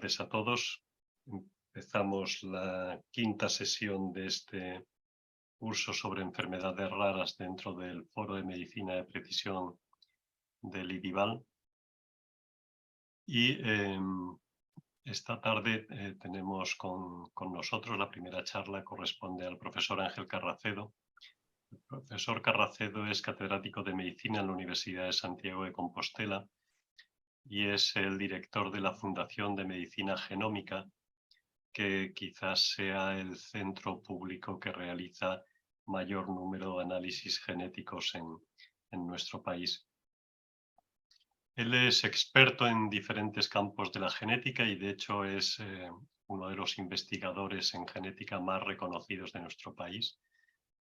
tardes a todos. Empezamos la quinta sesión de este curso sobre enfermedades raras dentro del Foro de Medicina de Precisión del IDIVAL. Y esta tarde tenemos con nosotros la primera charla, corresponde al profesor Ángel Carracedo. El profesor Carracedo es catedrático de Medicina en la Universidad de Santiago de Compostela y es el director de la Fundación de Medicina Genómica, que quizás sea el centro público que realiza mayor número de análisis genéticos en nuestro país. Él es experto en diferentes campos de la genética y de hecho es uno de los investigadores en genética más reconocidos de nuestro país.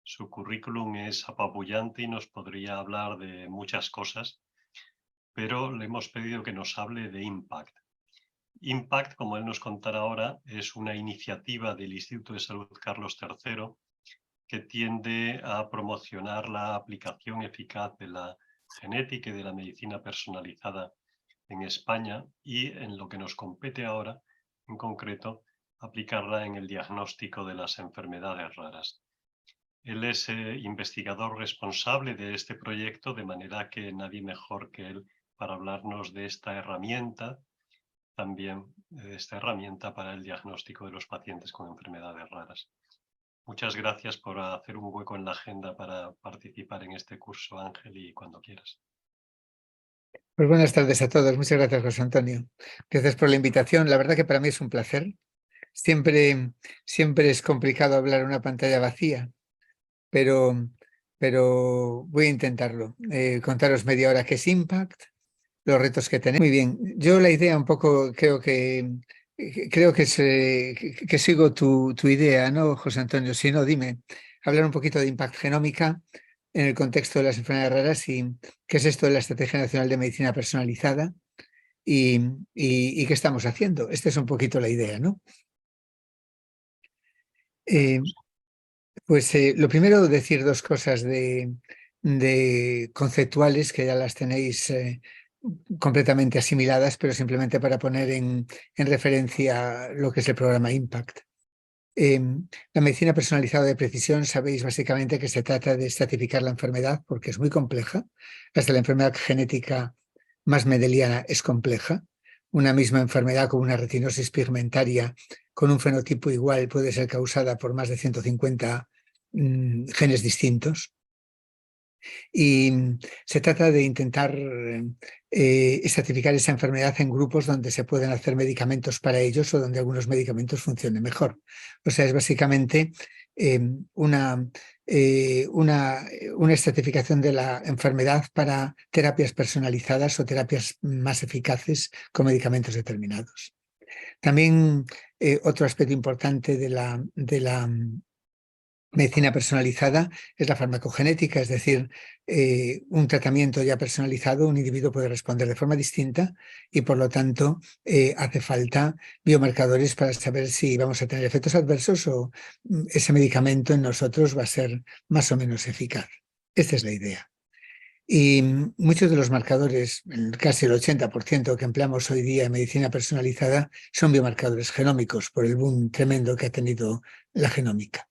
Su currículum es apabullante y nos podría hablar de muchas cosas, pero le hemos pedido que nos hable de IMPACT. IMPACT, como él nos contará ahora, es una iniciativa del Instituto de Salud Carlos III que tiende a promocionar la aplicación eficaz de la genética y de la medicina personalizada en España y, en lo que nos compete ahora, en concreto, aplicarla en el diagnóstico de las enfermedades raras. Él es investigador responsable de este proyecto, de manera que nadie mejor que él para hablarnos de esta herramienta, también de esta herramienta para el diagnóstico de los pacientes con enfermedades raras. Muchas gracias por hacer un hueco en la agenda para participar en este curso, Ángel, y cuando quieras. Pues buenas tardes a todos. Muchas gracias, José Antonio. Gracias por la invitación. La verdad que para mí es un placer. Siempre es complicado hablar en una pantalla vacía, pero voy a intentarlo. Contaros media hora qué es IMPACT, los retos que tenemos. Muy bien. Yo la idea un poco creo que sigo tu idea, ¿no, José Antonio? Si no, dime. Hablar un poquito de IMPACT genómica en el contexto de las enfermedades raras y qué es esto de la Estrategia Nacional de Medicina Personalizada y qué estamos haciendo. Esta es un poquito la idea, ¿no? Lo primero, decir dos cosas de conceptuales que ya las tenéis completamente asimiladas, pero simplemente para poner en referencia lo que es el programa IMPACT. La medicina personalizada de precisión, sabéis básicamente que se trata de estratificar la enfermedad porque es muy compleja. Hasta la enfermedad genética más mendeliana es compleja. Una misma enfermedad como una retinosis pigmentaria con un fenotipo igual puede ser causada por más de 150 genes distintos. Y se trata de intentar estratificar esa enfermedad en grupos donde se pueden hacer medicamentos para ellos o donde algunos medicamentos funcionen mejor. O sea, es básicamente una estratificación de la enfermedad para terapias personalizadas o terapias más eficaces con medicamentos determinados. También otro aspecto importante de la medicina personalizada es la farmacogenética, es decir, un tratamiento ya personalizado, un individuo puede responder de forma distinta y por lo tanto hace falta biomarcadores para saber si vamos a tener efectos adversos o ese medicamento en nosotros va a ser más o menos eficaz. Esta es la idea. Y muchos de los marcadores, casi el 80% que empleamos hoy día en medicina personalizada, son biomarcadores genómicos por el boom tremendo que ha tenido la genómica.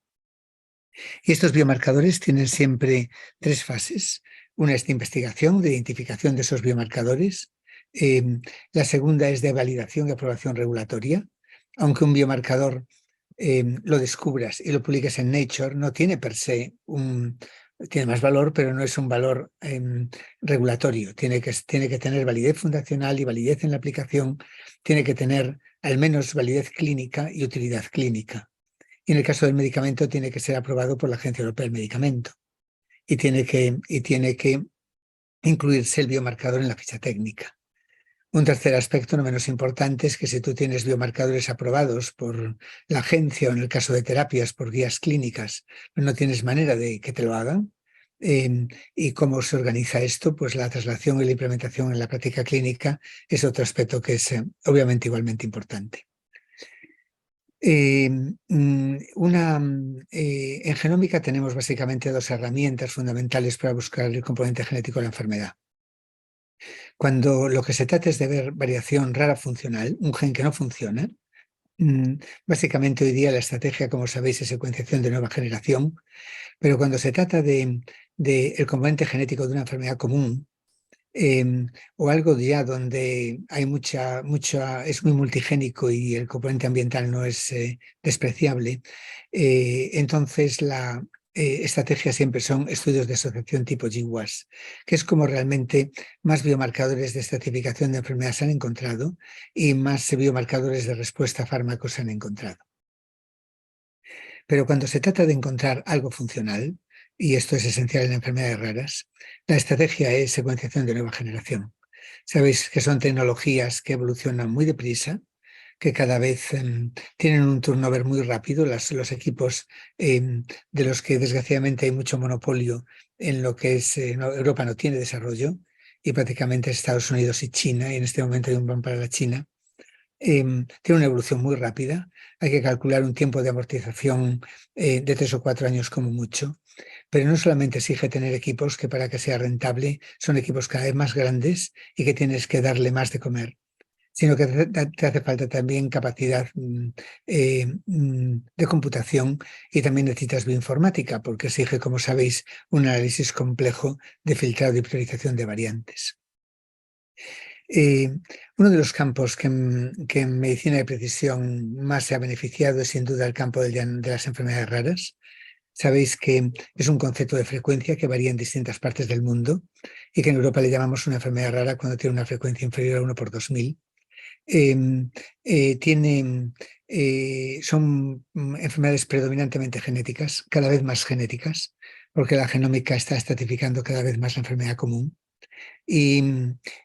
Y estos biomarcadores tienen siempre tres fases. Una es de investigación, de identificación de esos biomarcadores. La segunda es de validación y aprobación regulatoria. Aunque un biomarcador lo descubras y lo publiques en Nature, no tiene per se tiene más valor, pero no es un valor regulatorio. Tiene que tener validez fundacional y validez en la aplicación. Tiene que tener al menos validez clínica y utilidad clínica. Y en el caso del medicamento tiene que ser aprobado por la Agencia Europea del Medicamento y tiene que incluirse el biomarcador en la ficha técnica. Un tercer aspecto no menos importante es que si tú tienes biomarcadores aprobados por la agencia o en el caso de terapias por guías clínicas, no tienes manera de que te lo hagan. ¿Y cómo se organiza esto? Pues la traslación y la implementación en la práctica clínica es otro aspecto que es obviamente igualmente importante. En genómica tenemos básicamente dos herramientas fundamentales para buscar el componente genético de la enfermedad. Cuando lo que se trata es de ver variación rara funcional, un gen que no funciona, básicamente hoy día la estrategia, como sabéis, es secuenciación de nueva generación, pero cuando se trata de el componente genético de una enfermedad común, o algo ya donde hay es muy multigénico y el componente ambiental no es despreciable, entonces la estrategia siempre son estudios de asociación tipo GWAS, que es como realmente más biomarcadores de estratificación de enfermedades se han encontrado y más biomarcadores de respuesta a fármacos se han encontrado. Pero cuando se trata de encontrar algo funcional, y esto es esencial en enfermedades raras, la estrategia es secuenciación de nueva generación. Sabéis que son tecnologías que evolucionan muy deprisa, que cada vez tienen un turnover muy rápido. Los equipos de los que desgraciadamente hay mucho monopolio en lo que es Europa no tiene desarrollo y prácticamente Estados Unidos y China, y en este momento hay un plan para la China, tiene una evolución muy rápida. Hay que calcular un tiempo de amortización de 3 o 4 años como mucho. Pero no solamente exige tener equipos que para que sea rentable son equipos cada vez más grandes y que tienes que darle más de comer, sino que te hace falta también capacidad de computación y también necesitas bioinformática porque exige, como sabéis, un análisis complejo de filtrado y priorización de variantes. Uno de los campos que en medicina de precisión más se ha beneficiado es sin duda el campo de las enfermedades raras. Sabéis que es un concepto de frecuencia que varía en distintas partes del mundo y que en Europa le llamamos una enfermedad rara cuando tiene una frecuencia inferior a 1 por 2000. Em, tienen, son enfermedades predominantemente genéticas, cada vez más genéticas, porque la genómica está estratificando cada vez más la enfermedad común. Y,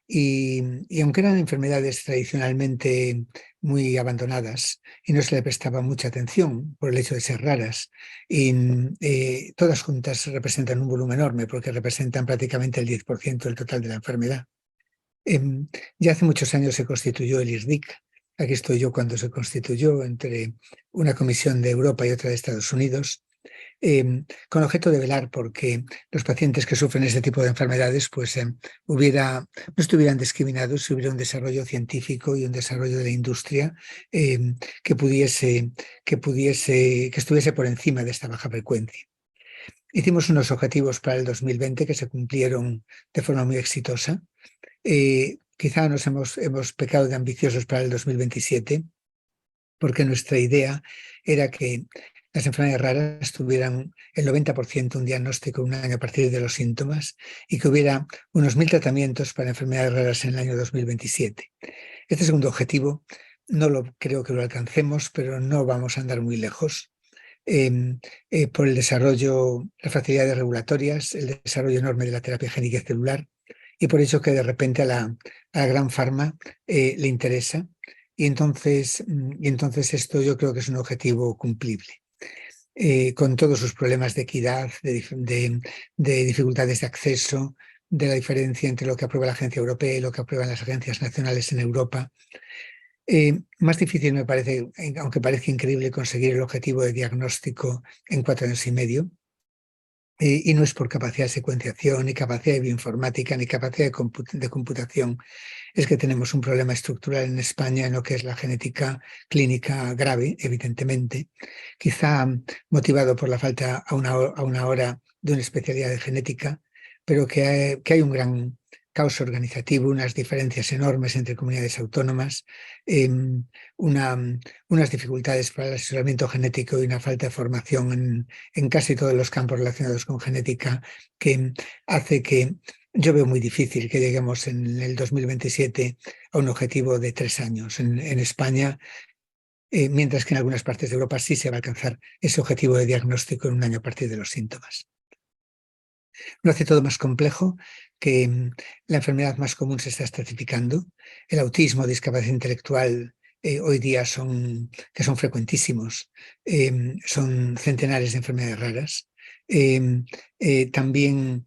y aunque eran enfermedades tradicionalmente muy abandonadas y no se le prestaba mucha atención por el hecho de ser raras, y todas juntas representan un volumen enorme porque representan prácticamente el 10% del total de la enfermedad. Ya hace muchos años se constituyó el IRDIC. Aquí estoy yo cuando se constituyó entre una comisión de Europa y otra de Estados Unidos, con objeto de velar porque los pacientes que sufren este tipo de enfermedades pues, no estuvieran discriminados, si hubiera un desarrollo científico y un desarrollo de la industria que estuviese por encima de esta baja frecuencia. Hicimos unos objetivos para el 2020 que se cumplieron de forma muy exitosa. Quizá hemos pecado de ambiciosos para el 2027, porque nuestra idea era que las enfermedades raras tuvieran el 90% un diagnóstico un año a partir de los síntomas y que hubiera unos 1000 tratamientos para enfermedades raras en el año 2027. Este segundo objetivo creo que lo alcancemos, pero no vamos a andar muy lejos. Por el desarrollo, las facilidades regulatorias, el desarrollo enorme de la terapia génica y celular, y por eso que de repente a la gran farma le interesa, y entonces esto yo creo que es un objetivo cumplible. Con todos sus problemas de equidad, de dificultades de acceso, de la diferencia entre lo que aprueba la agencia europea y lo que aprueban las agencias nacionales en Europa. Más difícil me parece, aunque parezca increíble, conseguir el objetivo de diagnóstico en 4 años y medio. Y no es por capacidad de secuenciación, ni capacidad de bioinformática, ni capacidad de computación. Es que tenemos un problema estructural en España en lo que es la genética clínica grave, evidentemente, quizá motivado por la falta a una hora de una especialidad de genética, pero que hay un gran caos organizativo, unas diferencias enormes entre comunidades autónomas, una, unas dificultades para el asesoramiento genético y una falta de formación en casi todos los campos relacionados con genética que hace que yo veo muy difícil que lleguemos en el 2027 a un objetivo de 3 años en España, mientras que en algunas partes de Europa sí se va a alcanzar ese objetivo de diagnóstico en un año a partir de los síntomas. Lo hace todo más complejo que la enfermedad más común se está estratificando. El autismo, discapacidad intelectual, hoy día son frecuentísimos, son centenares de enfermedades raras. También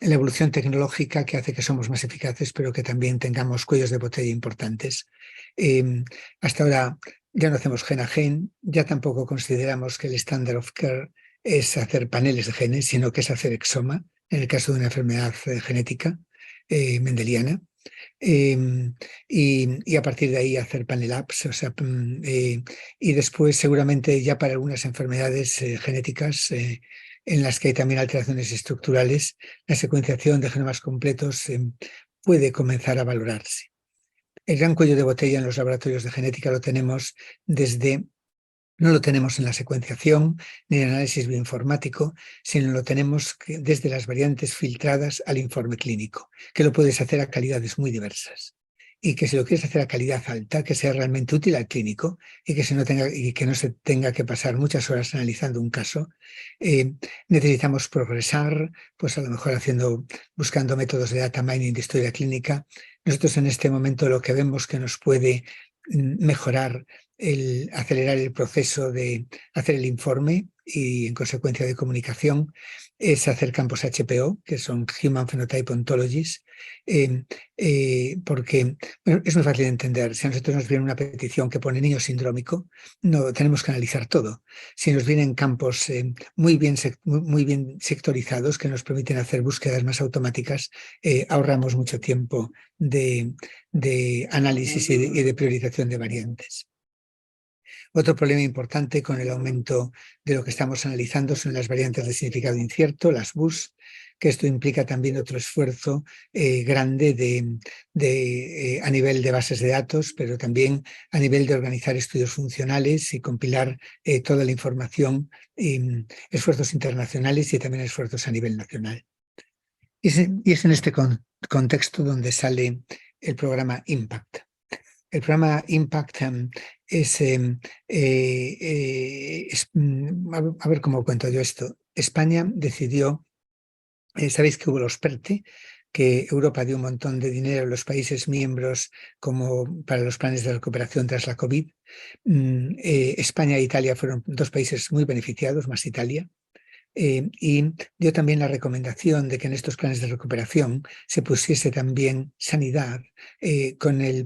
la evolución tecnológica que hace que somos más eficaces, pero que también tengamos cuellos de botella importantes. Hasta ahora ya no hacemos gen a gen, ya tampoco consideramos que el standard of care es hacer paneles de genes, sino que es hacer exoma, en el caso de una enfermedad genética mendeliana. Y a partir de ahí hacer panel apps, o sea, y después seguramente ya para algunas enfermedades genéticas en las que hay también alteraciones estructurales, la secuenciación de genomas completos puede comenzar a valorarse. El gran cuello de botella en los laboratorios de genética lo tenemos no lo tenemos en la secuenciación ni en el análisis bioinformático, sino lo tenemos desde las variantes filtradas al informe clínico, que lo puedes hacer a calidades muy diversas. Y que si lo quieres hacer a calidad alta, que sea realmente útil al clínico y que no se tenga que pasar muchas horas analizando un caso, necesitamos progresar, pues a lo mejor buscando métodos de data mining de historia clínica. Nosotros en este momento lo que vemos que nos puede mejorar acelerar el proceso de hacer el informe y en consecuencia de comunicación es hacer campos HPO, que son Human Phenotype Ontologies, porque bueno, es muy fácil de entender. Si a nosotros nos viene una petición que pone niño sindrómico, no tenemos que analizar todo. Si nos vienen campos muy bien sectorizados que nos permiten hacer búsquedas más automáticas, ahorramos mucho tiempo de análisis y de priorización de variantes. Otro problema importante con el aumento de lo que estamos analizando son las variantes de significado incierto, las BUS, que esto implica también otro esfuerzo grande a nivel de bases de datos, pero también a nivel de organizar estudios funcionales y compilar toda la información, esfuerzos internacionales y también esfuerzos a nivel nacional. Y es en este contexto donde sale el programa IMPACT. El programa IMPACT a ver cómo cuento yo esto. España decidió, sabéis que hubo los PERTE, que Europa dio un montón de dinero a los países miembros como para los planes de recuperación tras la COVID. España e Italia fueron dos países muy beneficiados, más Italia. Y dio también la recomendación de que en estos planes de recuperación se pusiese también sanidad,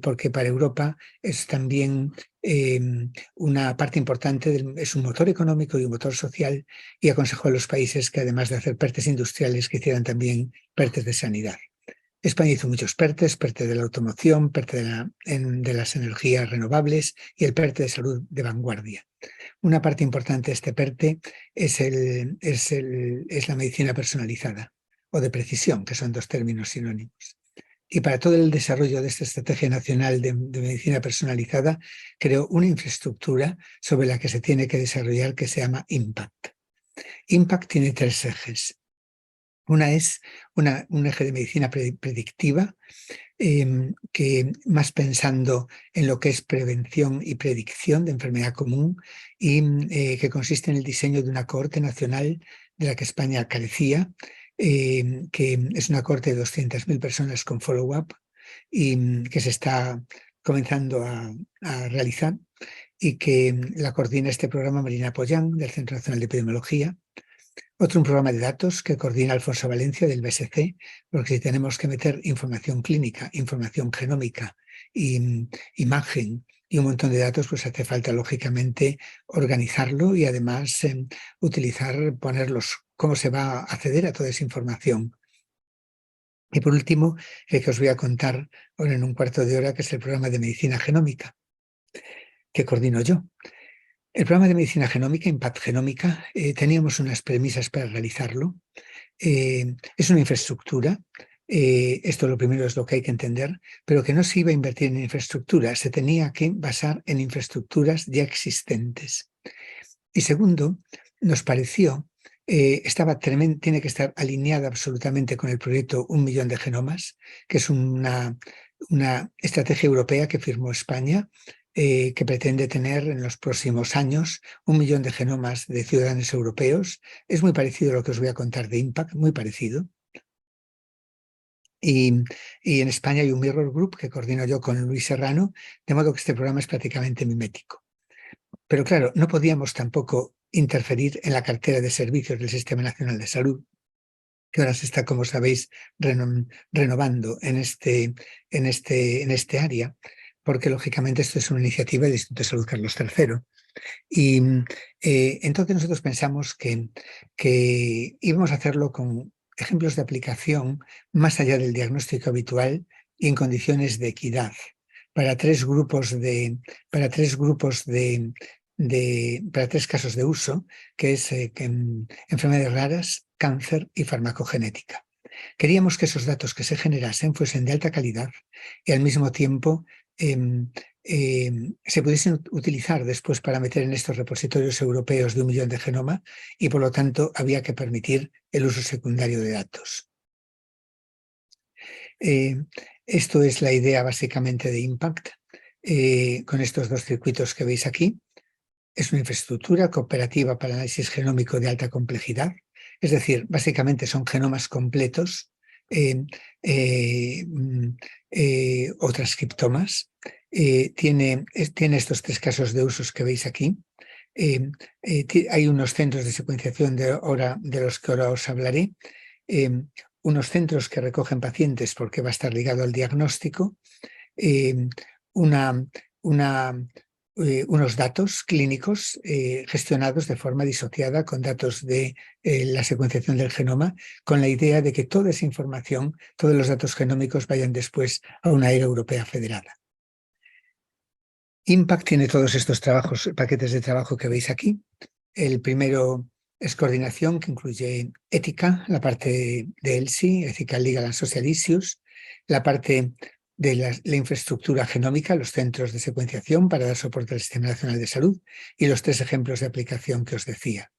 porque para Europa es también una parte importante, es un motor económico y un motor social, y aconsejó a los países que además de hacer PERTES industriales, que hicieran también PERTES de sanidad. España hizo muchos PERTES de la automoción, PERTE de las energías renovables y el PERTE de salud de vanguardia. Una parte importante de este PERTE es la medicina personalizada o de precisión, que son dos términos sinónimos. Y para todo el desarrollo de esta estrategia nacional de medicina personalizada, creó una infraestructura sobre la que se tiene que desarrollar que se llama IMPACT. IMPACT tiene tres ejes. Una es un eje de medicina predictiva, que más pensando en lo que es prevención y predicción de enfermedad común y que consiste en el diseño de una cohorte nacional de la que España carecía, que es una cohorte de 200.000 personas con follow-up y que se está comenzando a realizar y que la coordina este programa Marina Pollán del Centro Nacional de Epidemiología. Un programa de datos que coordina Alfonso Valencia del BSC, porque si tenemos que meter información clínica, información genómica, imagen y un montón de datos, pues hace falta lógicamente organizarlo y además ponerlos, cómo se va a acceder a toda esa información. Y por último, el que os voy a contar ahora en un cuarto de hora, que es el programa de medicina genómica, que coordino yo. El programa de medicina genómica, Impact Genómica, teníamos unas premisas para realizarlo. Es una infraestructura, esto lo primero es lo que hay que entender, pero que no se iba a invertir en infraestructura, se tenía que basar en infraestructuras ya existentes. Y segundo, nos pareció, tiene que estar alineada absolutamente con el proyecto 1 millón de genomas, que es una estrategia europea que firmó España, que pretende tener en los próximos años 1 millón de genomas de ciudadanos europeos. Es muy parecido a lo que os voy a contar de Impact, muy parecido. Y en España hay un Mirror Group que coordino yo con Luis Serrano, de modo que este programa es prácticamente mimético. Pero claro, no podíamos tampoco interferir en la cartera de servicios del Sistema Nacional de Salud, que ahora se está, como sabéis, renovando en este área, porque lógicamente esto es una iniciativa del Instituto de Salud Carlos III. Y entonces nosotros pensamos que íbamos a hacerlo con ejemplos de aplicación más allá del diagnóstico habitual y en condiciones de equidad para tres casos de uso, que es enfermedades raras, cáncer y farmacogenética. Queríamos que esos datos que se generasen fuesen de alta calidad y al mismo tiempo se pudiesen utilizar después para meter en estos repositorios europeos de 1 millón de genoma y por lo tanto había que permitir el uso secundario de datos. Esto es la idea básicamente de IMPACT, con estos dos circuitos que veis aquí. Es una infraestructura cooperativa para análisis genómico de alta complejidad, es decir, básicamente son genomas completos o transcriptomas. Tiene estos tres casos de usos que veis aquí. Hay unos centros de secuenciación de los que ahora os hablaré, unos centros que recogen pacientes porque va a estar ligado al diagnóstico, unos datos clínicos gestionados de forma disociada con datos de la secuenciación del genoma, con la idea de que toda esa información, todos los datos genómicos vayan después a una era europea federada. IMPACT tiene todos estos paquetes de trabajo que veis aquí. El primero es coordinación, que incluye ética, la parte de ELSI, Ethical, Legal and Social Issues, la parte de la infraestructura genómica, los centros de secuenciación para dar soporte al Sistema Nacional de Salud y los tres ejemplos de aplicación que os decía.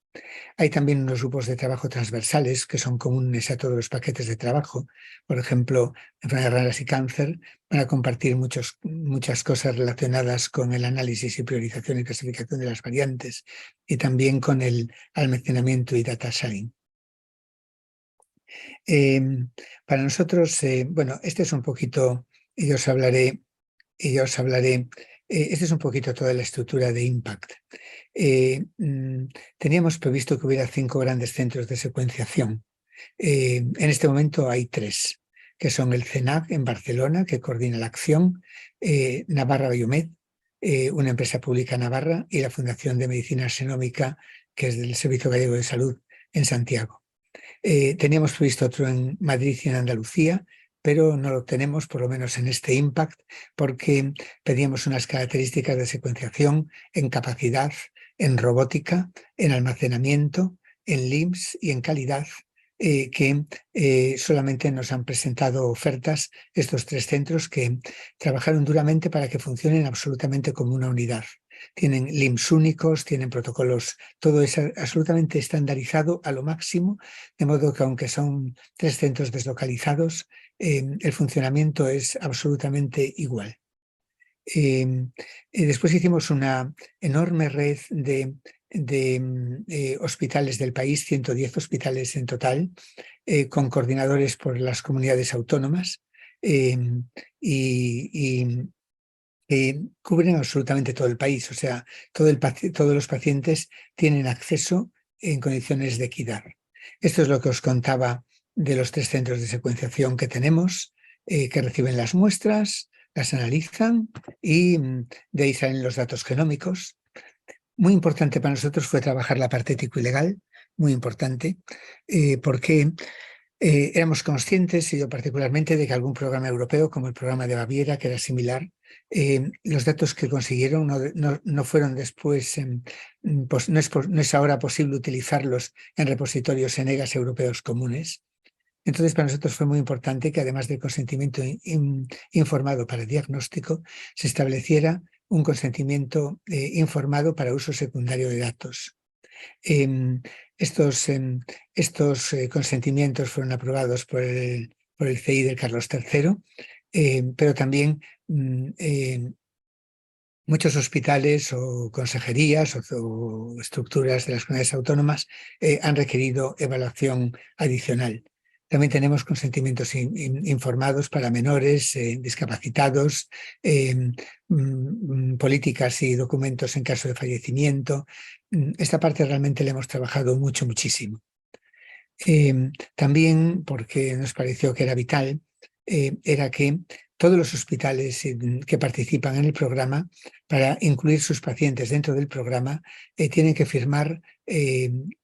Hay también unos grupos de trabajo transversales que son comunes a todos los paquetes de trabajo. Por ejemplo, enfermedades raras y cáncer van a compartir muchas cosas relacionadas con el análisis y priorización y clasificación de las variantes y también con el almacenamiento y data sharing. Para nosotros, bueno, este es un poquito, yo os hablaré, esta es un poquito toda la estructura de IMPACT. Teníamos previsto que hubiera 5 grandes centros de secuenciación. En este momento hay 3, que son el CENAG en Barcelona, que coordina la acción, Navarra Biomed, una empresa pública navarra, y la Fundación de Medicina Xenómica, que es del Servicio Gallego de Salud en Santiago. Teníamos previsto otro en Madrid y en Andalucía, pero no lo tenemos, por lo menos en este IMPACT, porque pedíamos unas características de secuenciación en capacidad, en robótica, en almacenamiento, en LIMS y en calidad, que solamente nos han presentado ofertas estos 3 centros que trabajaron duramente para que funcionen absolutamente como una unidad. Tienen LIMS únicos, tienen protocolos, todo es absolutamente estandarizado a lo máximo, de modo que aunque son 3 centros deslocalizados, el funcionamiento es absolutamente igual. Después hicimos una enorme red de hospitales del país, 110 hospitales en total, con coordinadores por las comunidades autónomas y cubren absolutamente todo el país, o sea, todos los pacientes tienen acceso en condiciones de equidad. Esto es lo que os contaba de los 3 centros de secuenciación que tenemos, que reciben las muestras, las analizan y de ahí salen los datos genómicos. Muy importante para nosotros fue trabajar la parte ético y legal, muy importante, porque éramos conscientes, y yo particularmente, de que algún programa europeo, como el programa de Baviera, que era similar, los datos que consiguieron no fueron después, pues no es ahora posible utilizarlos en repositorios ENEGAS europeos comunes. Entonces, para nosotros fue muy importante que, además del consentimiento informado para el diagnóstico, se estableciera un consentimiento informado para uso secundario de datos. Estos consentimientos fueron aprobados por el CI del Carlos III, pero también muchos hospitales o consejerías o estructuras de las comunidades autónomas han requerido evaluación adicional. También tenemos consentimientos informados para menores, discapacitados, políticas y documentos en caso de fallecimiento. Esta parte realmente la hemos trabajado muchísimo. También porque nos pareció que era vital era que todos los hospitales que participan en el programa, para incluir sus pacientes dentro del programa, tienen que firmar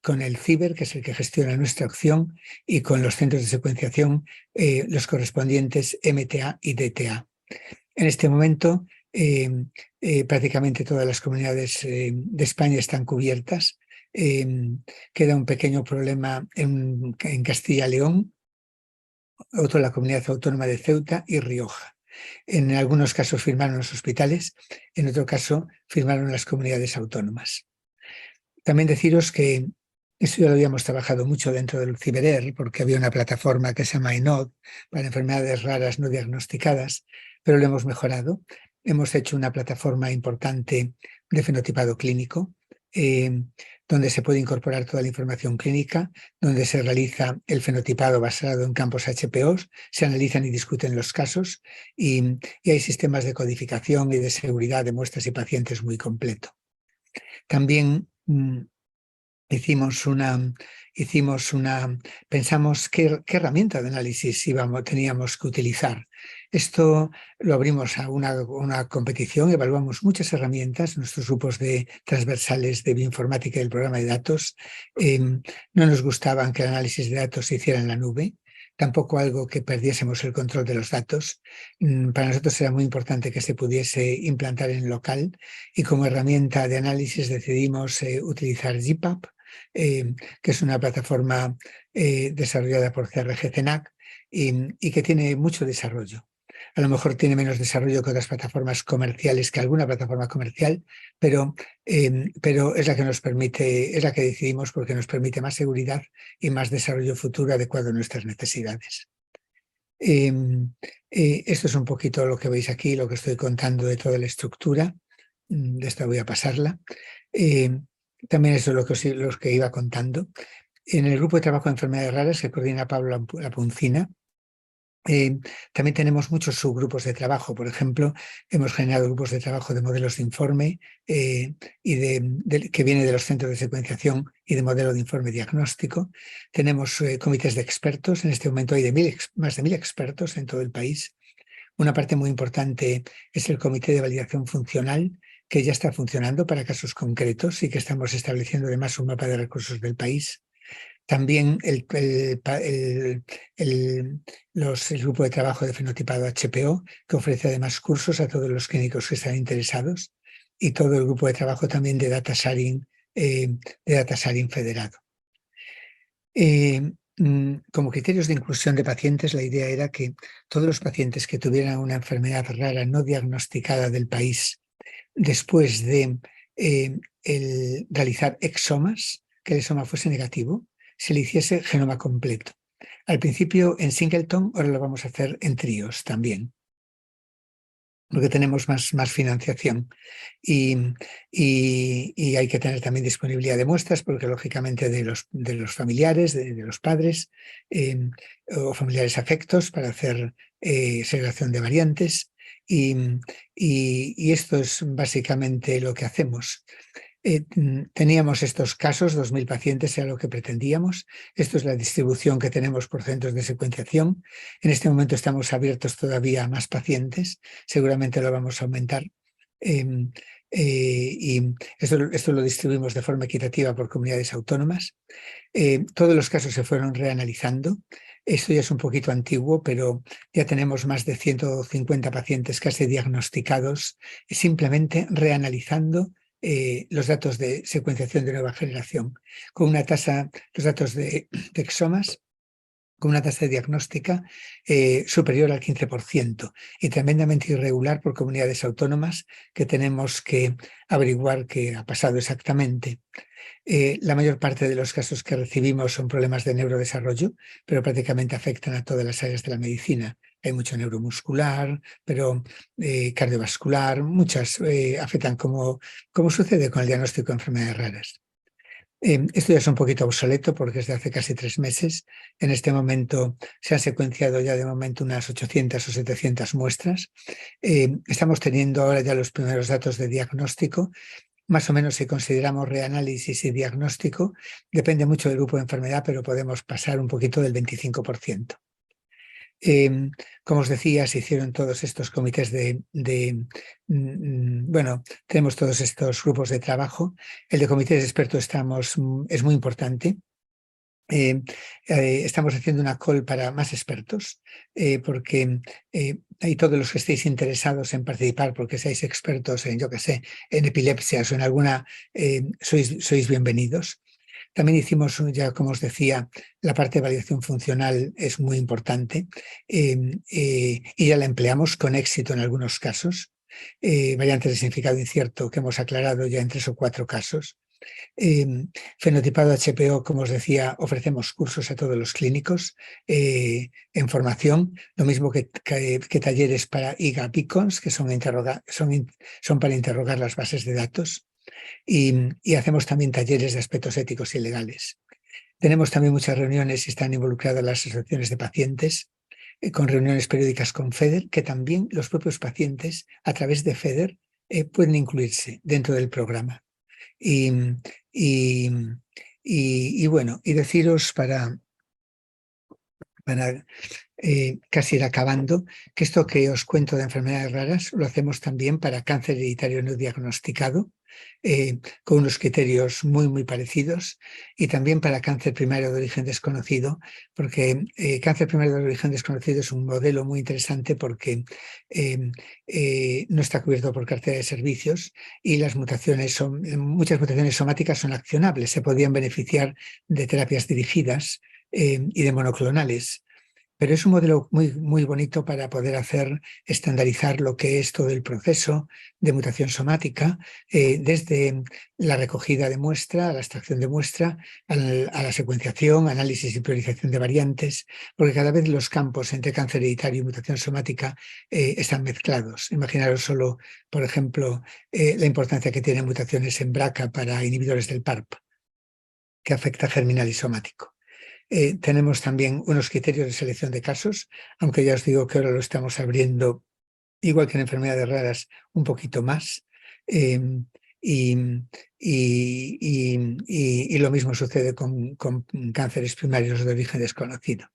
con el CIBER, que es el que gestiona nuestra opción, y con los centros de secuenciación, los correspondientes MTA y DTA. En este momento, prácticamente todas las comunidades de España están cubiertas. Queda un pequeño problema en Castilla y León, otro en la comunidad autónoma de Ceuta y Rioja. En algunos casos firmaron los hospitales, en otro caso firmaron las comunidades autónomas. También deciros que esto ya lo habíamos trabajado mucho dentro del CiberER, porque había una plataforma que se llama ENOD para enfermedades raras no diagnosticadas, pero lo hemos mejorado. Hemos hecho una plataforma importante de fenotipado clínico, donde se puede incorporar toda la información clínica, donde se realiza el fenotipado basado en campos HPOs, se analizan y discuten los casos y hay sistemas de codificación y de seguridad de muestras y pacientes muy completo. También pensamos qué herramienta de análisis teníamos que utilizar. Esto lo abrimos a una competición, evaluamos muchas herramientas, nuestros grupos transversales de bioinformática y el programa de datos. No nos gustaban que el análisis de datos se hiciera en la nube, tampoco algo que perdiésemos el control de los datos. Para nosotros era muy importante que se pudiese implantar en local y como herramienta de análisis decidimos utilizar GPAP, que es una plataforma desarrollada por CRG-CENAC y que tiene mucho desarrollo. A lo mejor tiene menos desarrollo que otras plataformas comerciales, que alguna plataforma comercial, pero es la que nos permite, es la que decidimos porque nos permite más seguridad y más desarrollo futuro adecuado a nuestras necesidades. Esto es un poquito lo que veis aquí, lo que estoy contando de toda la estructura. De esta voy a pasarla. También eso es lo que iba contando. En el grupo de trabajo de enfermedades raras que coordina Pablo Lapuncina, también tenemos muchos subgrupos de trabajo. Por ejemplo, hemos generado grupos de trabajo de modelos de informe y que viene de los centros de secuenciación y de modelo de informe diagnóstico. Tenemos comités de expertos. En este momento hay más de 1000 expertos en todo el país. Una parte muy importante es el comité de validación funcional, que ya está funcionando para casos concretos y que estamos estableciendo además un mapa de recursos del país. También el grupo de trabajo de fenotipado HPO, que ofrece además cursos a todos los clínicos que están interesados, y todo el grupo de trabajo también de data sharing federado. Como criterios de inclusión de pacientes, la idea era que todos los pacientes que tuvieran una enfermedad rara no diagnosticada del país, después de realizar exomas, que el exoma fuese negativo, se le hiciese genoma completo. Al principio en singleton, ahora lo vamos a hacer en tríos también, porque tenemos más financiación y hay que tener también disponibilidad de muestras, porque lógicamente de los familiares, de los padres o familiares afectos para hacer segregación de variantes y esto es básicamente lo que hacemos. Teníamos estos casos, 2000 pacientes era lo que pretendíamos. Esto es la distribución que tenemos por centros de secuenciación. En este momento estamos abiertos todavía a más pacientes, seguramente lo vamos a aumentar. Y esto lo distribuimos de forma equitativa por comunidades autónomas. Todos los casos se fueron reanalizando. Esto ya es un poquito antiguo, pero ya tenemos más de 150 pacientes casi diagnosticados, simplemente reanalizando los datos de secuenciación de nueva generación, con una tasa, los datos de exomas, con una tasa diagnóstica superior al 15% y tremendamente irregular por comunidades autónomas que tenemos que averiguar qué ha pasado exactamente. La mayor parte de los casos que recibimos son problemas de neurodesarrollo, pero prácticamente afectan a todas las áreas de la medicina. Hay mucho neuromuscular, pero cardiovascular, muchas afectan como sucede con el diagnóstico de enfermedades raras. Esto ya es un poquito obsoleto porque es de hace casi 3 meses. En este momento se han secuenciado ya de momento unas 800 o 700 muestras. Estamos teniendo ahora ya los primeros datos de diagnóstico. Más o menos si consideramos reanálisis y diagnóstico, depende mucho del grupo de enfermedad, pero podemos pasar un poquito del 25%. Como os decía, se hicieron todos estos comités bueno, tenemos todos estos grupos de trabajo. El de comités de expertos es muy importante. Estamos haciendo una call para más expertos, porque hay todos los que estéis interesados en participar, porque seáis expertos en, yo qué sé, en epilepsias o en alguna, sois bienvenidos. También hicimos, ya como os decía, la parte de validación funcional es muy importante y ya la empleamos con éxito en algunos casos. Variantes de significado incierto que hemos aclarado ya en 3 o 4 casos. Fenotipado HPO, como os decía, ofrecemos cursos a todos los clínicos en formación, lo mismo que talleres para IGA Beacons, que son para interrogar las bases de datos. Y hacemos también talleres de aspectos éticos y legales. Tenemos también muchas reuniones y están involucradas las asociaciones de pacientes, con reuniones periódicas con FEDER, que también los propios pacientes, a través de FEDER, pueden incluirse dentro del programa. Y, y, y bueno, y deciros para casi ir acabando, que esto que os cuento de enfermedades raras lo hacemos también para cáncer hereditario no diagnosticado, con unos criterios muy parecidos, y también para cáncer primario de origen desconocido, porque cáncer primario de origen desconocido es un modelo muy interesante porque no está cubierto por cartera de servicios y muchas mutaciones somáticas son accionables, se podían beneficiar de terapias dirigidas y de monoclonales. Pero es un modelo muy bonito para poder estandarizar lo que es todo el proceso de mutación somática, desde la recogida de muestra, a la extracción de muestra, a la secuenciación, análisis y priorización de variantes, porque cada vez los campos entre cáncer hereditario y mutación somática están mezclados. Imaginaros solo, por ejemplo, la importancia que tienen mutaciones en BRCA para inhibidores del PARP, que afecta germinal y somático. Tenemos también unos criterios de selección de casos, aunque ya os digo que ahora lo estamos abriendo, igual que en enfermedades raras, un poquito más. Y lo mismo sucede con cánceres primarios de origen desconocido.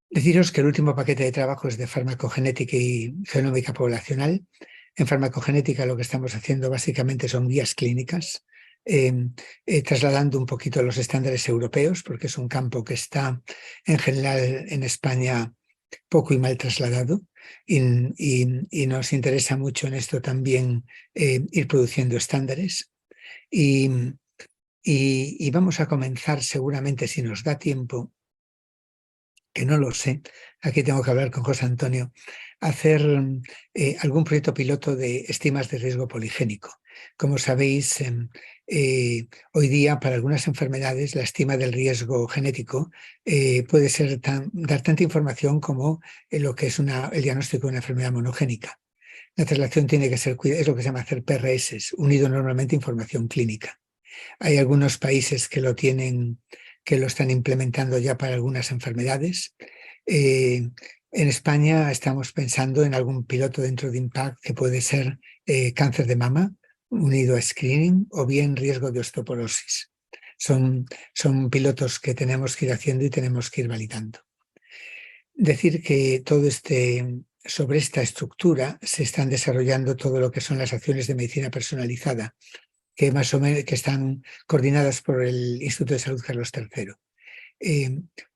Deciros que el último paquete de trabajo es de farmacogenética y genómica poblacional. En farmacogenética lo que estamos haciendo básicamente son guías clínicas, trasladando un poquito los estándares europeos, porque es un campo que está en general en España poco y mal trasladado, y nos interesa mucho en esto también ir produciendo estándares. Y vamos a comenzar seguramente, si nos da tiempo, que no lo sé, aquí tengo que hablar con José Antonio, hacer algún proyecto piloto de estimas de riesgo poligénico. Como sabéis, hoy día para algunas enfermedades la estima del riesgo genético puede ser dar tanta información como lo que es el diagnóstico de una enfermedad monogénica. La traslación tiene que ser, es lo que se llama hacer PRS, unido normalmente a información clínica. Hay algunos países que lo están implementando ya para algunas enfermedades. En España estamos pensando en algún piloto dentro de IMPACT que puede ser cáncer de mama unido a screening o bien riesgo de osteoporosis. Son pilotos que tenemos que ir haciendo y tenemos que ir validando. Decir que sobre esta estructura se están desarrollando todo lo que son las acciones de medicina personalizada, que más o menos que están coordinadas por el Instituto de Salud Carlos III.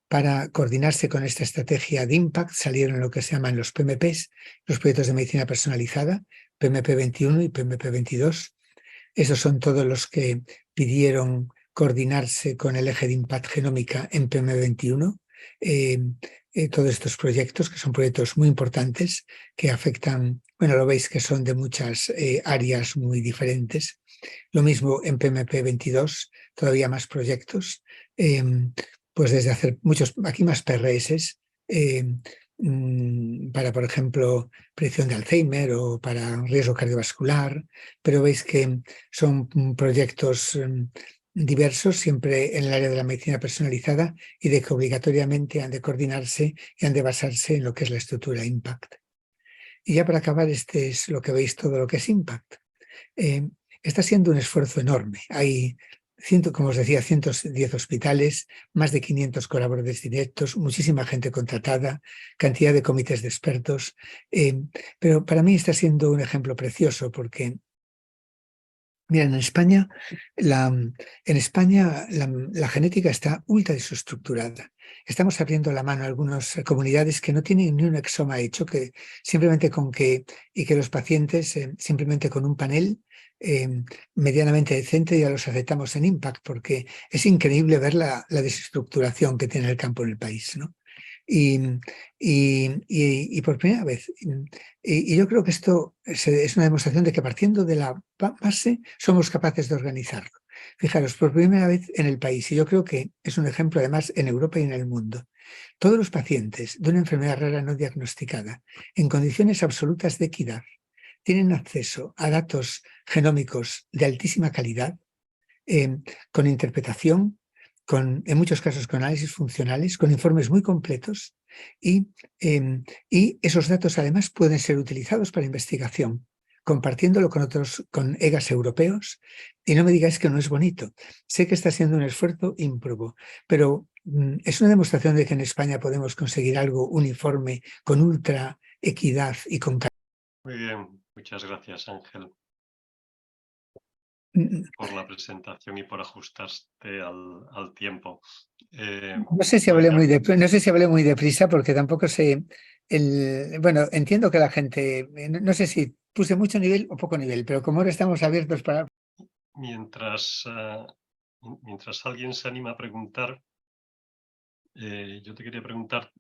Para coordinarse con esta estrategia de Impact salieron lo que se llaman los PMPs, los proyectos de medicina personalizada, PMP 21 y PMP 22. Esos son todos los que pidieron coordinarse con el eje de Impact Genómica en PMP 21. Todos estos proyectos, que son proyectos muy importantes, que afectan, bueno, lo veis que son de muchas áreas muy diferentes. Lo mismo en PMP 22, todavía más proyectos, pues desde hacer aquí más PRS, para, por ejemplo, predicción de Alzheimer o para riesgo cardiovascular, pero veis que son proyectos diversos, siempre en el área de la medicina personalizada y de que obligatoriamente han de coordinarse y han de basarse en lo que es la estructura IMPACT. Y ya para acabar, este es lo que veis, todo lo que es IMPACT. Está siendo un esfuerzo enorme. Hay como os decía, 110 hospitales, más de 500 colaboradores directos, muchísima gente contratada, cantidad de comités de expertos. Pero para mí está siendo un ejemplo precioso porque, mira, en España, la genética está ultra desestructurada. Estamos abriendo la mano a algunas comunidades que no tienen ni un exoma hecho, que simplemente y que los pacientes, simplemente con un panel medianamente decente, ya los aceptamos en Impact, porque es increíble ver la desestructuración que tiene el campo en el país, ¿no? Y por primera vez, y yo creo que esto es una demostración de que partiendo de la base somos capaces de organizarlo. Fijaros, por primera vez en el país, y yo creo que es un ejemplo además en Europa y en el mundo, todos los pacientes de una enfermedad rara no diagnosticada, en condiciones absolutas de equidad, tienen acceso a datos genómicos de altísima calidad, con interpretación, en muchos casos con análisis funcionales, con informes muy completos y esos datos además pueden ser utilizados para investigación, compartiéndolo con EGAs europeos. Y no me digáis que no es bonito. Sé que está siendo un esfuerzo ímprobo, pero es una demostración de que en España podemos conseguir algo uniforme, con ultra equidad y con calidad. Muy bien, muchas gracias, Ángel, por la presentación y por ajustarte al tiempo. No sé si hablé no sé si hablé muy deprisa porque tampoco sé. Bueno, entiendo que la gente, no sé si puse mucho nivel o poco nivel, pero como ahora estamos abiertos para. Mientras alguien se anima a preguntar, yo te quería preguntar,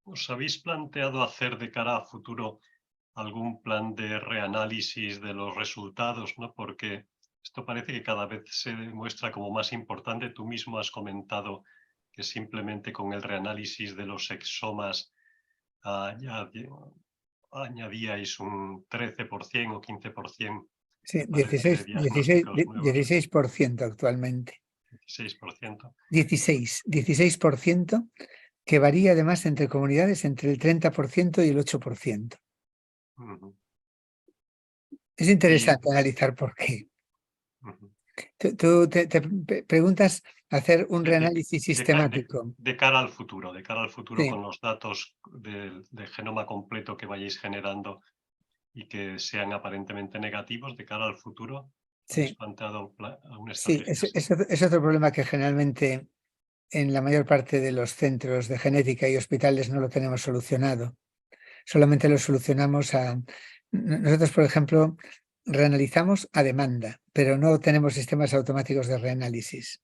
¿os habéis planteado hacer de cara a futuro algún plan de reanálisis de los resultados, ¿no? Porque esto parece que cada vez se demuestra como más importante. Tú mismo has comentado que simplemente con el reanálisis de los exomas ya añadíais un 13% o 15%, Sí, me parece, de diagnósticos nuevos. 16% actualmente. 16%. 16%, que varía además entre comunidades entre el 30% y el 8%. Ujú, Es interesante analizar por qué. ujú. Tú te preguntas hacer un De, de- reanálisis sistemático. de cara al futuro, Sí. con los datos de genoma completo que vayáis generando y que sean aparentemente negativos, de cara al futuro, ¿habéis Sí, planteado una sí, estrategia así? es otro problema que generalmente en la mayor parte de los centros de genética y hospitales no lo tenemos solucionado. Solamente lo solucionamos Nosotros, por ejemplo, reanalizamos a demanda, pero no tenemos sistemas automáticos de reanálisis.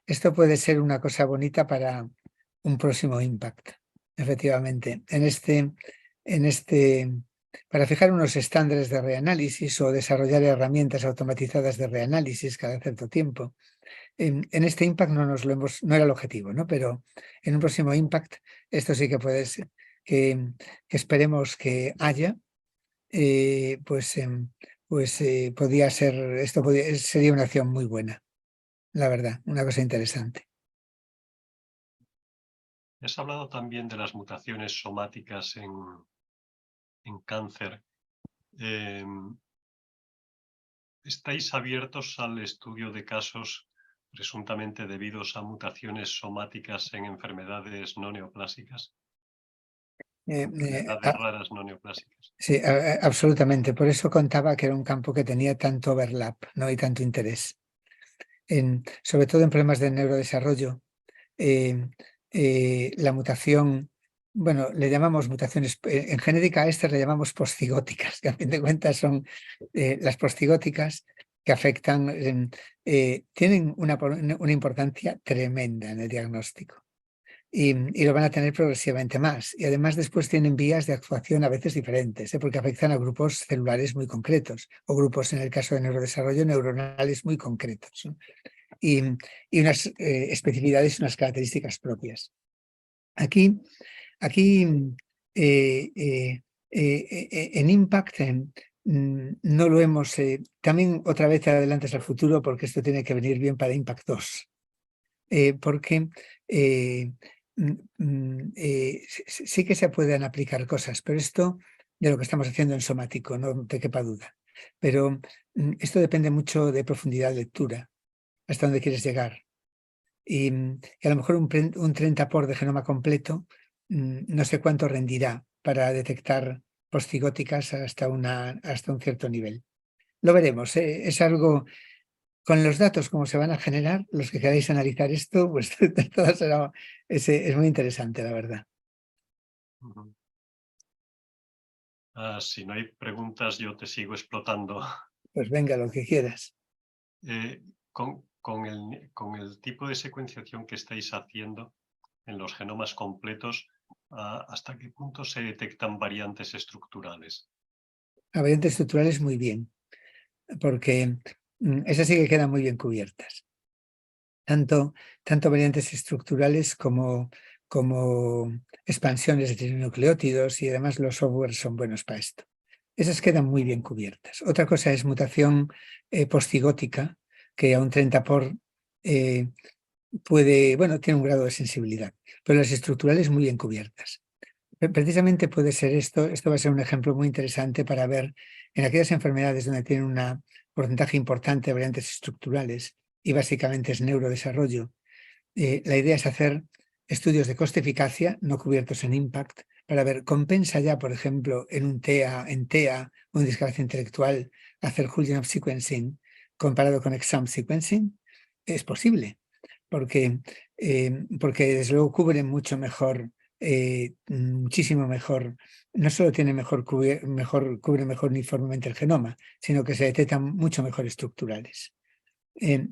Esto puede ser una cosa bonita para un próximo impact, efectivamente. Para fijar unos estándares de reanálisis o desarrollar herramientas automatizadas de reanálisis cada cierto tiempo. En este impact no era el objetivo, ¿no? Pero en un próximo impact esto sí que puede ser que esperemos que haya, podría ser, sería una acción muy buena, la verdad, una cosa interesante. Has hablado también de las mutaciones somáticas en cáncer. ¿Estáis abiertos al estudio de casos presuntamente debidos a mutaciones somáticas en enfermedades no neoplásicas? Enfermedades raras no neoplásicas. Sí, absolutamente. Por eso contaba que era un campo que tenía tanto overlap, ¿no? Y tanto interés. Sobre todo en problemas de neurodesarrollo, la mutación, bueno, le llamamos mutaciones, en genética a estas le llamamos poscigóticas, que a fin de cuentas son las poscigóticas que afectan, tienen una importancia tremenda en el diagnóstico. Y lo van a tener progresivamente más. Y además después tienen vías de actuación a veces diferentes, porque afectan a grupos celulares muy concretos o grupos, en el caso de neurodesarrollo, neuronales muy concretos, ¿no? Y unas especificidades y unas características propias. Aquí en Impact no lo hemos... también otra vez adelantes al futuro porque esto tiene que venir bien para Impact 2. Porque sí que se pueden aplicar cosas, pero esto de lo que estamos haciendo en somático, no te quepa duda. Pero esto depende mucho de profundidad de lectura, hasta dónde quieres llegar. Y a lo mejor un 30 por de genoma completo, no sé cuánto rendirá para detectar poscigóticas hasta un cierto nivel. Lo veremos, ¿eh? Es algo, con los datos como se van a generar, los que queráis analizar esto, pues todo será, es muy interesante, la verdad. Ujú. Si no hay preguntas, yo te sigo explotando. Pues venga, lo que quieras. Con el tipo de secuenciación que estáis haciendo en los genomas completos, ¿hasta qué punto se detectan variantes estructurales? A variantes estructurales muy bien, porque esas sí que quedan muy bien cubiertas. Tanto variantes estructurales como expansiones de trinucleótidos, y además los softwares son buenos para esto. Esas quedan muy bien cubiertas. Otra cosa es mutación postigótica, que a un 30 por tiene un grado de sensibilidad, pero las estructurales muy bien cubiertas. Precisamente puede ser esto va a ser un ejemplo muy interesante para ver en aquellas enfermedades donde tienen un porcentaje importante de variantes estructurales y básicamente es neurodesarrollo. La idea es hacer estudios de coste-eficacia no cubiertos en IMPACT para ver, ¿compensa ya, por ejemplo, en TEA o en discapacidad intelectual hacer whole genome sequencing comparado con exome sequencing? Es posible, porque desde luego cubren mucho mejor, muchísimo mejor, no solo tiene cubre mejor uniformemente el genoma, sino que se detectan mucho mejor estructurales.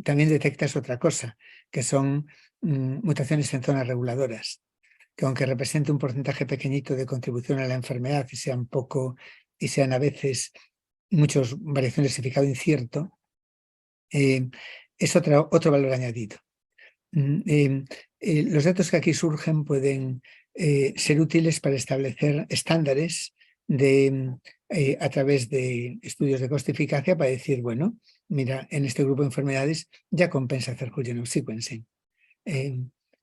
También detectas otra cosa, que son mutaciones en zonas reguladoras, que aunque represente un porcentaje pequeñito de contribución a la enfermedad y sean a veces muchas variaciones de significado incierto, es otro valor añadido. Los datos que aquí surgen pueden ser útiles para establecer estándares a través de estudios de coste-eficacia para decir, bueno, mira, en este grupo de enfermedades ya compensa hacer whole genome sequencing,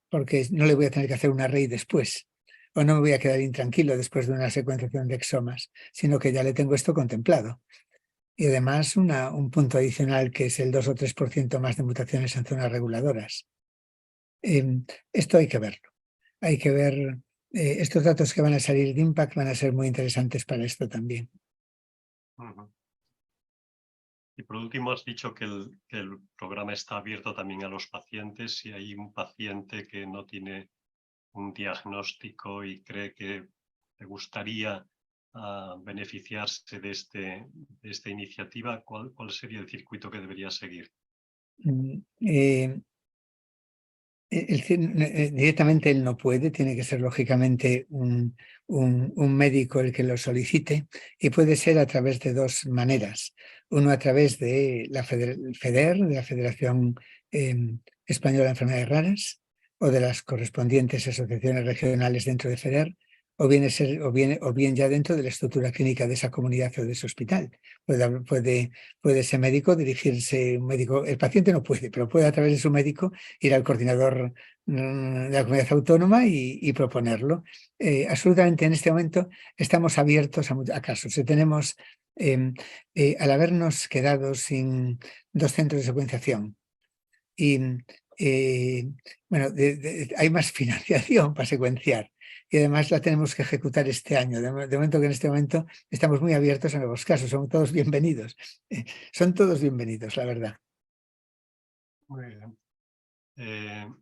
porque no le voy a tener que hacer un array después, o no me voy a quedar intranquilo después de una secuenciación de exomas, sino que ya le tengo esto contemplado. Y además un punto adicional que es el 2 o 3% más de mutaciones en zonas reguladoras. Esto hay que verlo. Hay que ver, estos datos que van a salir de IMPACT van a ser muy interesantes para esto también. Ujú. Y por último, has dicho que el programa está abierto también a los pacientes. Si hay un paciente que no tiene un diagnóstico y cree que le gustaría beneficiarse de esta iniciativa, ¿cuál sería el circuito que debería seguir? Mm, eh, Directamente él no puede, tiene que ser lógicamente un médico el que lo solicite, y puede ser a través de dos maneras. Uno a través de la FEDER, de la Federación Española de Enfermedades Raras, o de las correspondientes asociaciones regionales dentro de FEDER, o bien ya dentro de la estructura clínica de esa comunidad o de ese hospital. Puede ese médico dirigirse, el paciente no puede, pero puede a través de su médico ir al coordinador de la comunidad autónoma y proponerlo. Absolutamente en este momento estamos abiertos a casos. Tenemos, al habernos quedado sin 2 centros de secuenciación y hay más financiación para secuenciar, y además la tenemos que ejecutar este año. De momento que en este momento estamos muy abiertos a nuevos casos, son todos bienvenidos. Son todos bienvenidos, la verdad. Muy bien.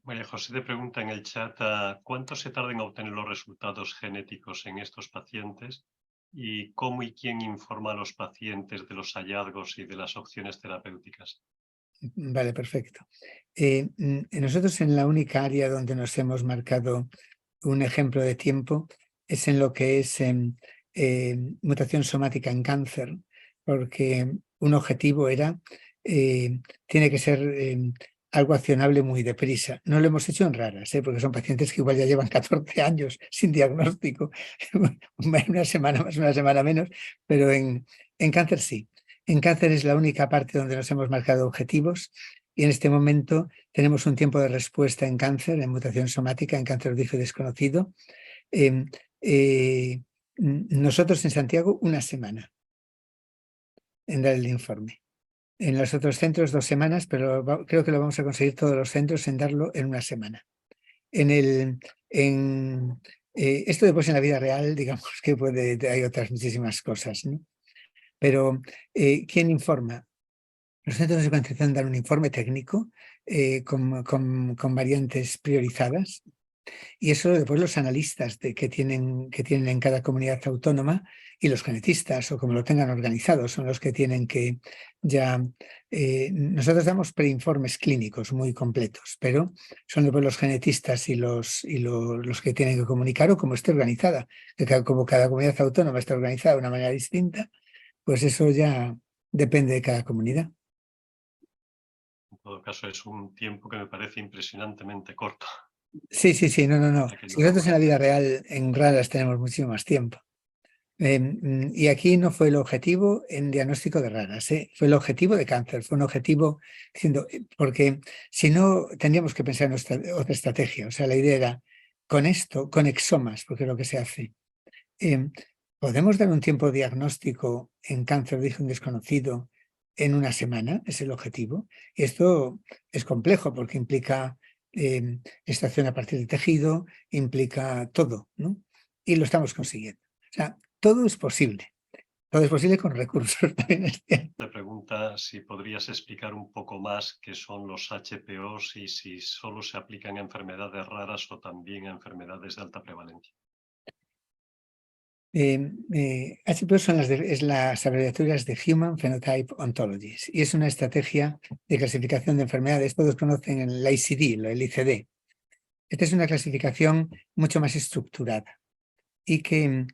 María José te pregunta en el chat, ¿cuánto se tarda en obtener los resultados genéticos en estos pacientes? ¿Y cómo y quién informa a los pacientes de los hallazgos y de las opciones terapéuticas? Vale, perfecto. Nosotros en la única área donde nos hemos marcado un ejemplo de tiempo es en lo que es mutación somática en cáncer, porque un objetivo era, tiene que ser algo accionable muy deprisa. No lo hemos hecho en raras, porque son pacientes que igual ya llevan 14 años sin diagnóstico, una semana más, una semana menos, pero en cáncer sí. En cáncer es la única parte donde nos hemos marcado objetivos, y en este momento tenemos un tiempo de respuesta en cáncer, en mutación somática, en cáncer odife desconocido. Nosotros en Santiago, una semana. en dar el informe. En los otros centros 2 semanas, pero creo que lo vamos a conseguir todos los centros en darlo en 1 semana. Esto después en la vida real, digamos que hay otras muchísimas cosas, ¿no? Pero, ¿quién informa? Los centros de concentración dan un informe técnico con variantes priorizadas, y eso después los analistas que tienen en cada comunidad autónoma y los genetistas, o como lo tengan organizado, son los que tienen que ya... nosotros damos preinformes clínicos muy completos, pero son después los genetistas y los que tienen que comunicar, o como esté organizada, como cada comunidad autónoma está organizada de una manera distinta, pues eso ya depende de cada comunidad. En todo caso, es un tiempo que me parece impresionantemente corto. Sí, no. Que Si no nosotros en la vamos vida real, en raras, tenemos muchísimo más tiempo. Y aquí no fue el objetivo en diagnóstico de raras, fue el objetivo de cáncer, fue un objetivo diciendo, porque si no tendríamos que pensar en otra estrategia. O sea, la idea era, con esto, con exomas, porque es lo que se hace, ¿podemos dar un tiempo diagnóstico en cáncer de origen desconocido en 1 semana? Es el objetivo. Y esto es complejo porque implica extracción a partir de tejido, implica todo, ¿no? Y lo estamos consiguiendo. O sea, todo es posible. Todo es posible con recursos también. te pregunta si podrías explicar un poco más qué son los HPOs y si solo se aplican a enfermedades raras o también a enfermedades de alta prevalencia. HPO son las abreviaturas de Human Phenotype Ontologies, y es una estrategia de clasificación de enfermedades. Todos conocen el ICD, el ICD. Esta es una clasificación mucho más estructurada y que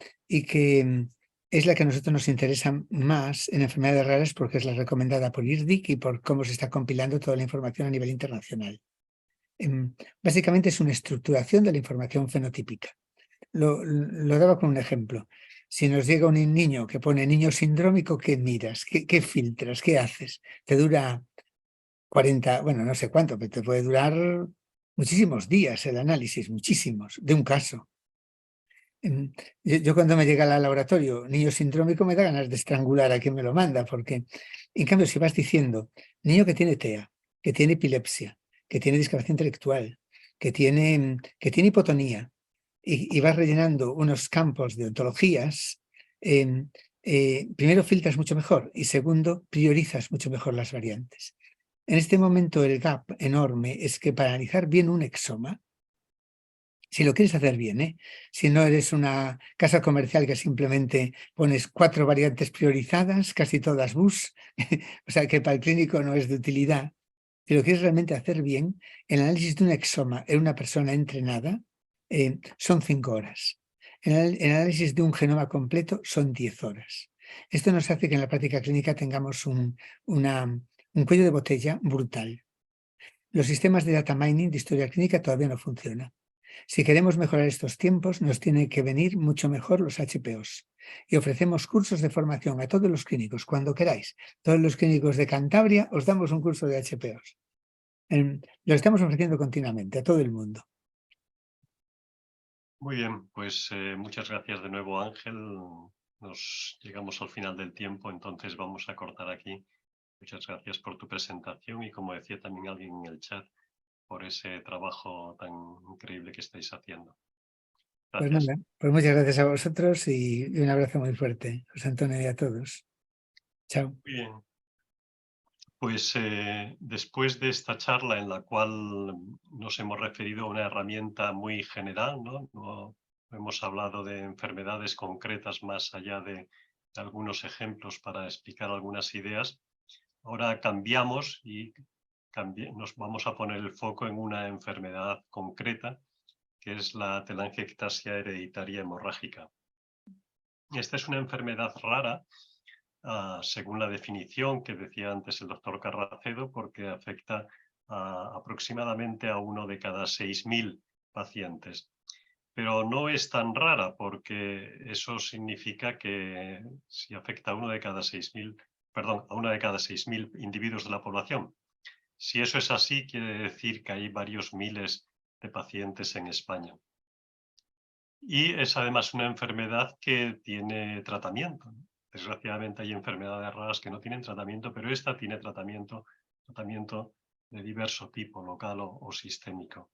es la que a nosotros nos interesa más en enfermedades raras, porque es la recomendada por IRDIC y por cómo se está compilando toda la información a nivel internacional. Básicamente es una estructuración de la información fenotípica. Lo daba con un ejemplo. Si nos llega un niño que pone niño sindrómico, ¿qué miras? ¿Qué filtras? ¿Qué haces? Te dura 40, bueno, no sé cuánto, pero te puede durar muchísimos días el análisis, muchísimos, de un caso. Yo cuando me llega al laboratorio niño sindrómico me da ganas de estrangular a quien me lo manda, porque en cambio si vas diciendo niño que tiene TEA, que tiene epilepsia, que tiene discapacidad intelectual, que tiene hipotonía, y vas rellenando unos campos de ontologías, primero filtras mucho mejor y segundo priorizas mucho mejor las variantes. En este momento el gap enorme es que para analizar bien un exoma, si lo quieres hacer bien, si no eres una casa comercial que simplemente pones 4 variantes priorizadas, casi todas BUS, o sea que para el clínico no es de utilidad. Si lo quieres realmente hacer bien, el análisis de un exoma en una persona entrenada son 5 horas. El análisis de un genoma completo son 10 horas. Esto nos hace que en la práctica clínica tengamos un cuello de botella brutal. Los sistemas de data mining de historia clínica todavía no funcionan. Si queremos mejorar estos tiempos, nos tienen que venir mucho mejor los HPOs. Y ofrecemos cursos de formación a todos los clínicos, cuando queráis. Todos los clínicos de Cantabria os damos un curso de HPOs. Lo estamos ofreciendo continuamente a todo el mundo. Muy bien, pues muchas gracias de nuevo, Ángel. Nos llegamos al final del tiempo, entonces vamos a cortar aquí. Muchas gracias por tu presentación y, como decía también alguien en el chat, por ese trabajo tan increíble que estáis haciendo. Pues Gracias. nada, pues muchas gracias a vosotros y un abrazo muy fuerte, José Antonio, y a todos. Chao. Muy bien. Pues después de esta charla en la cual nos hemos referido a una herramienta muy general, ¿no? No hemos hablado de enfermedades concretas más allá de algunos ejemplos para explicar algunas ideas. Ahora cambiamos y nos vamos a poner el foco en una enfermedad concreta, que es la telangiectasia hereditaria hemorrágica. Esta es una enfermedad rara, según la definición que decía antes el doctor Carracedo, porque afecta aproximadamente a 1 de cada 6.000 pacientes. Pero no es tan rara, porque eso significa que si afecta a 1 de cada 6.000, perdón, a 1 de cada 6.000 individuos de la población. Si eso es así, quiere decir que hay varios miles de pacientes en España. Y es además una enfermedad que tiene tratamiento. desgraciadamente hay enfermedades raras que no tienen tratamiento, pero esta tiene tratamiento de diverso tipo, local o sistémico.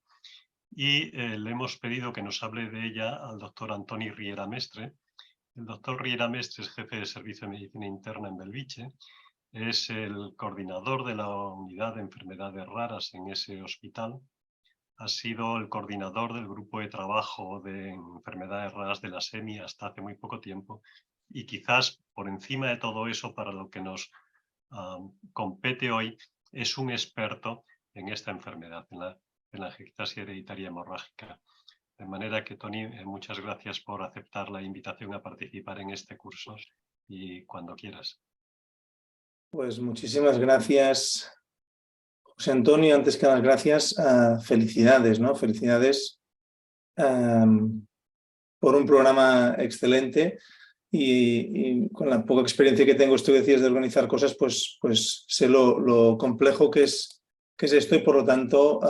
Y le hemos pedido que nos hable de ella al doctor Antoni Riera Mestre. El doctor Riera Mestre es jefe de Servicio de Medicina Interna en Belviche, es el coordinador de la unidad de enfermedades raras en ese hospital, ha sido el coordinador del grupo de trabajo de enfermedades raras de la SEMI hasta hace muy poco tiempo, y quizás por encima de todo eso, para lo que nos compete hoy, es un experto en esta enfermedad, en la angiectasia hereditaria hemorrágica. De manera que, Toni, muchas gracias por aceptar la invitación a participar en este curso y cuando quieras. Pues muchísimas gracias, José Antonio. Antes que las gracias, felicidades, ¿no? Felicidades por un programa excelente y con la poca experiencia que tengo, esto que decías de organizar cosas, pues sé lo complejo que es esto y por lo tanto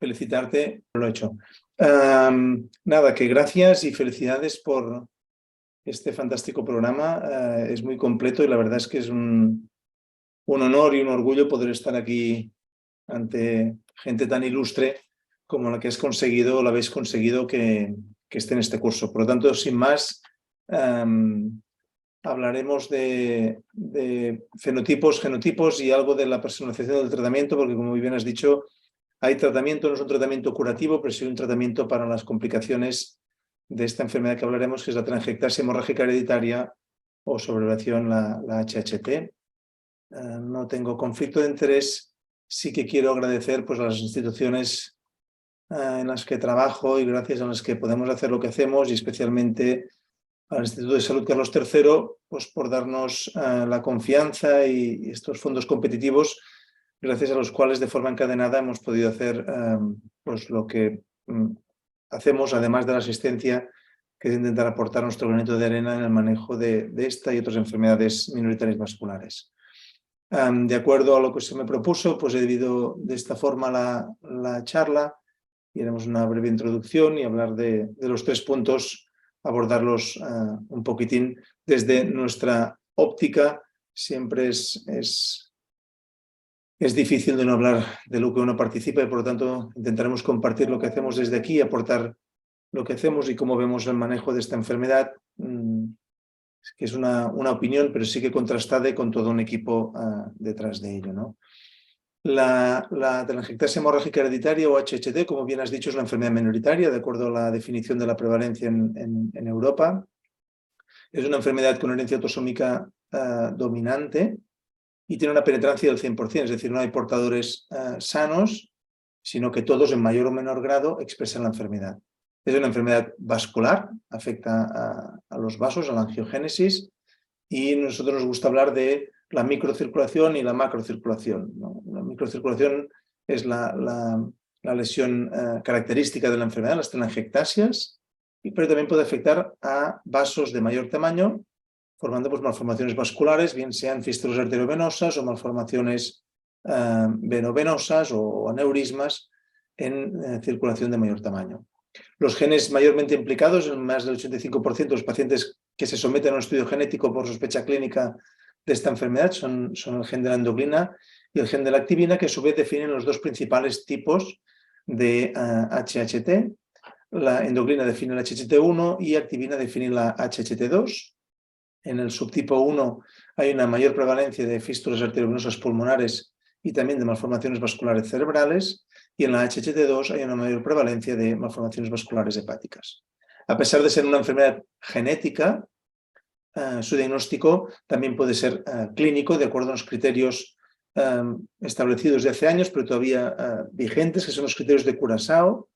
felicitarte por lo hecho. Nada, que gracias y felicidades por este fantástico programa. Es muy completo y la verdad es que es un honor y un orgullo poder estar aquí ante gente tan ilustre como la que has conseguido, la habéis conseguido que esté en este curso. Por lo tanto, sin más, hablaremos de fenotipos, genotipos y algo de la personalización del tratamiento, porque como muy bien has dicho, hay tratamiento, no es un tratamiento curativo, pero sí un tratamiento para las complicaciones de esta enfermedad que hablaremos, que es la telangiectasia hemorrágica hereditaria o sobrelevación, la HHT. No tengo conflicto de interés, sí que quiero agradecer pues, a las instituciones en las que trabajo y gracias a las que podemos hacer lo que hacemos y especialmente al Instituto de Salud Carlos III pues, por darnos la confianza y estos fondos competitivos gracias a los cuales de forma encadenada hemos podido hacer pues, lo que hacemos además de la asistencia, que es intentar aportar nuestro granito de arena en el manejo de esta y otras enfermedades minoritarias vasculares. De acuerdo a lo que se me propuso, pues he dividido de esta forma la charla y haremos una breve introducción y hablar de los 3 puntos, abordarlos un poquitín desde nuestra óptica. Siempre es difícil de no hablar de lo que uno participa y por lo tanto intentaremos compartir lo que hacemos desde aquí, aportar lo que hacemos y cómo vemos el manejo de esta enfermedad, que es una opinión, pero sí que contrastada y con todo un equipo detrás de ello, ¿no? La telangiectasia hemorrágica hereditaria o HHT, como bien has dicho, es la enfermedad minoritaria, de acuerdo a la definición de la prevalencia en Europa. Es una enfermedad con herencia autosómica dominante y tiene una penetrancia del 100%, es decir, no hay portadores sanos, sino que todos en mayor o menor grado expresan la enfermedad. Es una enfermedad vascular, afecta a los vasos, a la angiogénesis, y a nosotros nos gusta hablar de la microcirculación y la macrocirculación, ¿no? La microcirculación es la lesión característica de la enfermedad, las telangiectasias, pero también puede afectar a vasos de mayor tamaño, formando pues, malformaciones vasculares, bien sean fístulas arteriovenosas o malformaciones venovenosas o aneurismas en circulación de mayor tamaño. Los genes mayormente implicados, en más del 85% de los pacientes que se someten a un estudio genético por sospecha clínica de esta enfermedad son el gen de la endoglina y el gen de la activina, que a su vez definen los 2 principales tipos de HHT. La endoglina define la HHT1 y activina define la HHT2. En el subtipo 1 hay una mayor prevalencia de fístulas arteriovenosas pulmonares y también de malformaciones vasculares cerebrales, y en la HHT2 hay una mayor prevalencia de malformaciones vasculares hepáticas. A pesar de ser una enfermedad genética, su diagnóstico también puede ser clínico, de acuerdo a los criterios establecidos de hace años, pero todavía vigentes, que son los criterios de Curaçao,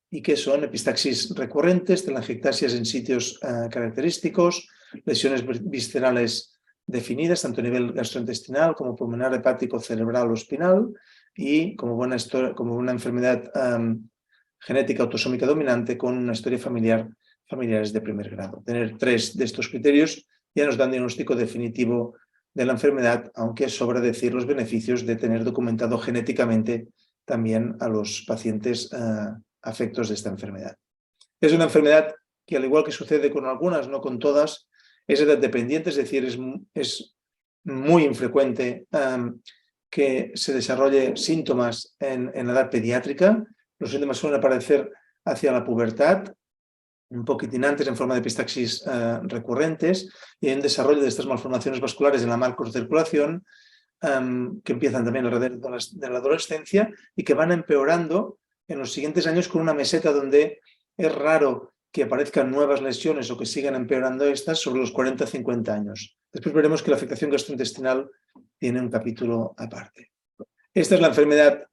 y que son epistaxis recurrentes, telangiectasias en sitios característicos, lesiones viscerales definidas, tanto a nivel gastrointestinal como pulmonar, hepático, cerebral o espinal, y como una enfermedad genética autosómica dominante con una historia familiares de primer grado. Tener 3 de estos criterios ya nos dan diagnóstico definitivo de la enfermedad, aunque sobra decir los beneficios de tener documentado genéticamente también a los pacientes afectos de esta enfermedad. Es una enfermedad que, al igual que sucede con algunas, no con todas, es edad dependiente, es decir, es muy infrecuente que se desarrolle síntomas en la edad pediátrica. Los síntomas suelen aparecer hacia la pubertad, un poquitín antes en forma de epistaxis recurrentes, y hay un desarrollo de estas malformaciones vasculares en la macrocirculación que empiezan también alrededor de la adolescencia y que van empeorando en los siguientes años con una meseta donde es raro que aparezcan nuevas lesiones o que sigan empeorando estas sobre los 40-50 años. Después veremos que la afectación gastrointestinal tiene un capítulo aparte. Esta es la enfermedad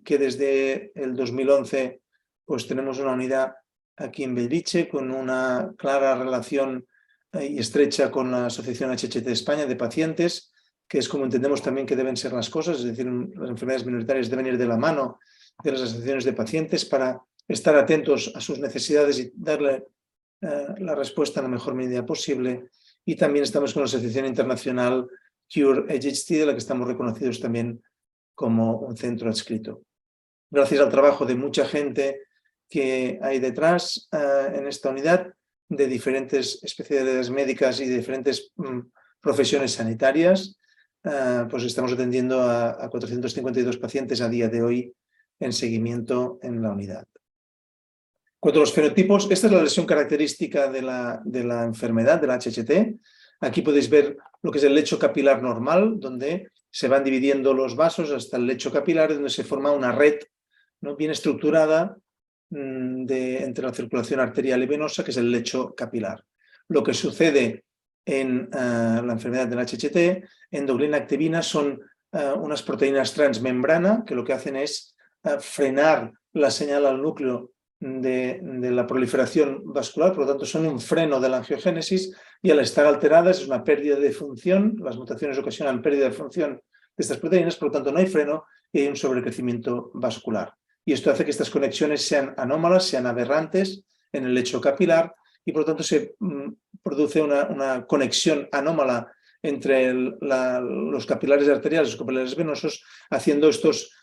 que desde el 2011 pues tenemos una unidad aquí en Bellvitge con una clara relación y estrecha con la Asociación HHT España de pacientes, que es como entendemos también que deben ser las cosas, es decir, las enfermedades minoritarias deben ir de la mano de las asociaciones de pacientes para estar atentos a sus necesidades y darle la respuesta en la mejor medida posible. Y también estamos con la Asociación Internacional Cure HHT, de la que estamos reconocidos también como un centro adscrito. Gracias al trabajo de mucha gente que hay detrás en esta unidad, de diferentes especialidades médicas y de diferentes profesiones sanitarias, pues estamos atendiendo a 452 pacientes a día de hoy en seguimiento en la unidad. En cuanto a los fenotipos, esta es la lesión característica de la enfermedad, de la HHT. Aquí podéis ver lo que es el lecho capilar normal, donde se van dividiendo los vasos hasta el lecho capilar, donde se forma una red, ¿no?, bien estructurada entre la circulación arterial y venosa, que es el lecho capilar. Lo que sucede en la enfermedad del HHT, endoglina activina, son unas proteínas transmembrana que lo que hacen es frenar la señal al núcleo de la proliferación vascular, por lo tanto son un freno de la angiogénesis, y al estar alteradas es una pérdida de función. Las mutaciones ocasionan pérdida de función de estas proteínas, por lo tanto no hay freno y hay un sobrecrecimiento vascular. Y esto hace que estas conexiones sean anómalas, sean aberrantes en el lecho capilar, y por lo tanto se produce una conexión anómala entre los capilares arteriales y los capilares venosos, haciendo estos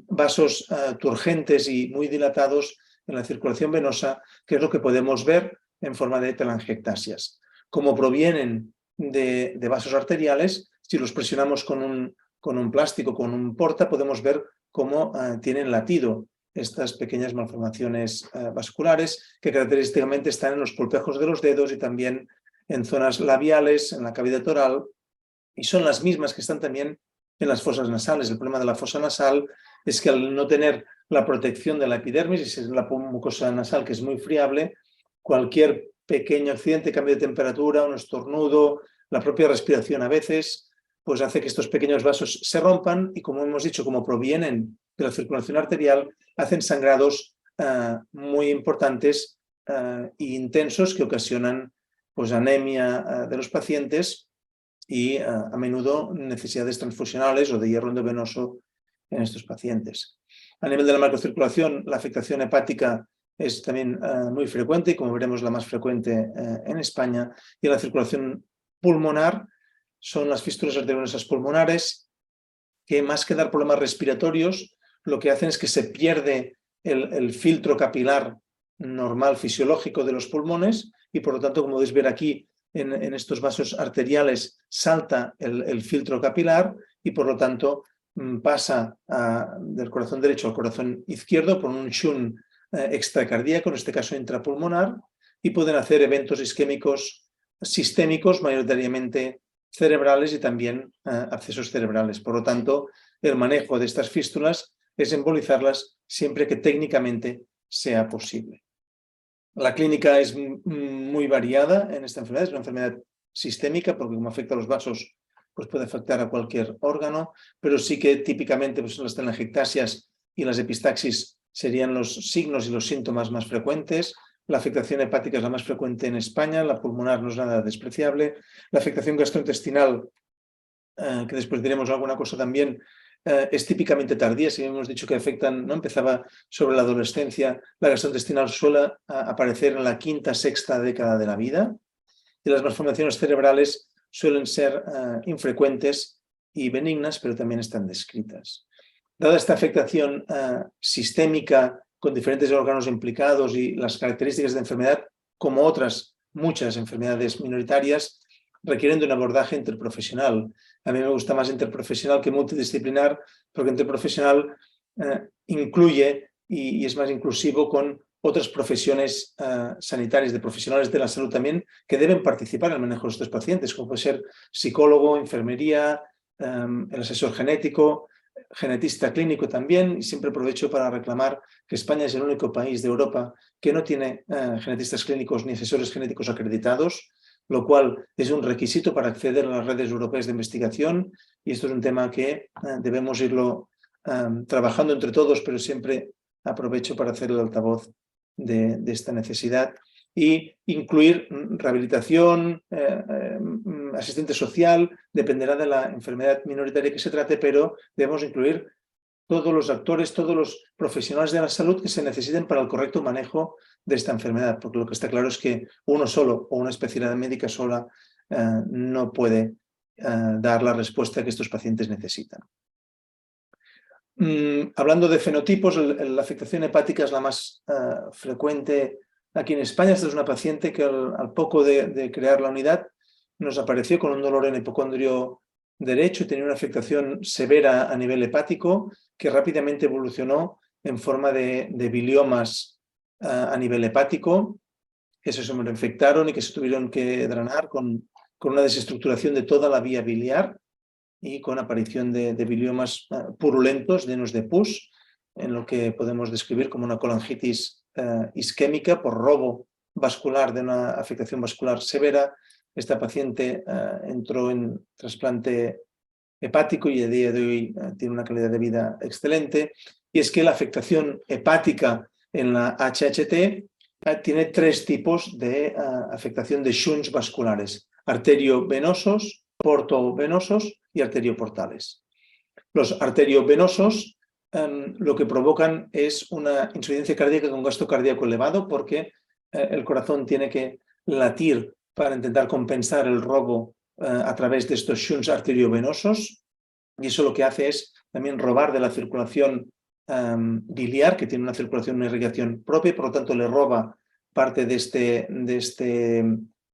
vasos turgentes y muy dilatados en la circulación venosa, que es lo que podemos ver en forma de telangiectasias. Como provienen de vasos arteriales, si los presionamos con un plástico, con un porta, podemos ver cómo tienen latido estas pequeñas malformaciones vasculares, que característicamente están en los pulpejos de los dedos y también en zonas labiales, en la cavidad oral, y son las mismas que están también en las fosas nasales. El problema de la fosa nasal es que al no tener la protección de la epidermis, y si es la mucosa nasal que es muy friable, cualquier pequeño accidente, cambio de temperatura, un estornudo, la propia respiración a veces, pues hace que estos pequeños vasos se rompan y, como hemos dicho, como provienen de la circulación arterial, hacen sangrados muy importantes e intensos que ocasionan pues anemia de los pacientes y a menudo necesidades transfusionales o de hierro endovenoso en estos pacientes. A nivel de la macrocirculación, la afectación hepática es también muy frecuente y, como veremos, la más frecuente en España. Y en la circulación pulmonar son las fístulas arteriovenosas pulmonares, que más que dar problemas respiratorios, lo que hacen es que se pierde el filtro capilar normal fisiológico de los pulmones y, por lo tanto, como podéis ver aquí, en estos vasos arteriales salta el filtro capilar y, por lo tanto, pasa del corazón derecho al corazón izquierdo por un shunt extracardíaco, en este caso intrapulmonar, y pueden hacer eventos isquémicos sistémicos, mayoritariamente cerebrales y también abscesos cerebrales. Por lo tanto, el manejo de estas fístulas es embolizarlas siempre que técnicamente sea posible. La clínica es muy variada en esta enfermedad, es una enfermedad sistémica porque, como afecta a los vasos, pues puede afectar a cualquier órgano, pero sí que típicamente pues, las telangiectasias y las epistaxis serían los signos y los síntomas más frecuentes. La afectación hepática es la más frecuente en España, la pulmonar no es nada despreciable. La afectación gastrointestinal, que después diremos alguna cosa también, es típicamente tardía. Si hemos dicho que afectan, no empezaba sobre la adolescencia, la gastrointestinal suele aparecer en la quinta, sexta década de la vida. Y las malformaciones cerebrales suelen ser infrecuentes y benignas, pero también están descritas. Dada esta afectación sistémica con diferentes órganos implicados y las características de enfermedad, como otras muchas enfermedades minoritarias requieren de un abordaje interprofesional. A mí me gusta más interprofesional que multidisciplinar, porque interprofesional incluye y es más inclusivo con otras profesiones sanitarias, de profesionales de la salud también, que deben participar en el manejo de estos pacientes, como puede ser psicólogo, enfermería, el asesor genético, genetista clínico también, y siempre aprovecho para reclamar que España es el único país de Europa que no tiene genetistas clínicos ni asesores genéticos acreditados, lo cual es un requisito para acceder a las redes europeas de investigación, y esto es un tema que debemos irlo trabajando entre todos, pero siempre aprovecho para hacer el altavoz de esta necesidad, y incluir rehabilitación, asistente social, dependerá de la enfermedad minoritaria que se trate, pero debemos incluir todos los actores, todos los profesionales de la salud que se necesiten para el correcto manejo de esta enfermedad, porque lo que está claro es que uno solo o una especialidad médica sola no puede dar la respuesta que estos pacientes necesitan. Hablando de fenotipos, la afectación hepática es la más frecuente aquí en España. Esta es una paciente que al poco de crear la unidad nos apareció con un dolor en el hipocondrio derecho y tenía una afectación severa a nivel hepático que rápidamente evolucionó en forma de biliomas a nivel hepático, que se infectaron y que se tuvieron que drenar con una desestructuración de toda la vía biliar y con aparición de biliomas purulentos, llenos de pus, en lo que podemos describir como una colangitis isquémica por robo vascular de una afectación vascular severa. Esta paciente entró en trasplante hepático y a día de hoy tiene una calidad de vida excelente. Y es que la afectación hepática en la HHT tiene tres tipos de afectación de shunts vasculares: arteriovenosos, portovenosos y arterioportales. Los arteriovenosos lo que provocan es una insuficiencia cardíaca con gasto cardíaco elevado, porque el corazón tiene que latir para intentar compensar el robo a través de estos shunts arteriovenosos, y eso lo que hace es también robar de la circulación biliar, que tiene una circulación, una irrigación propia, por lo tanto le roba parte de este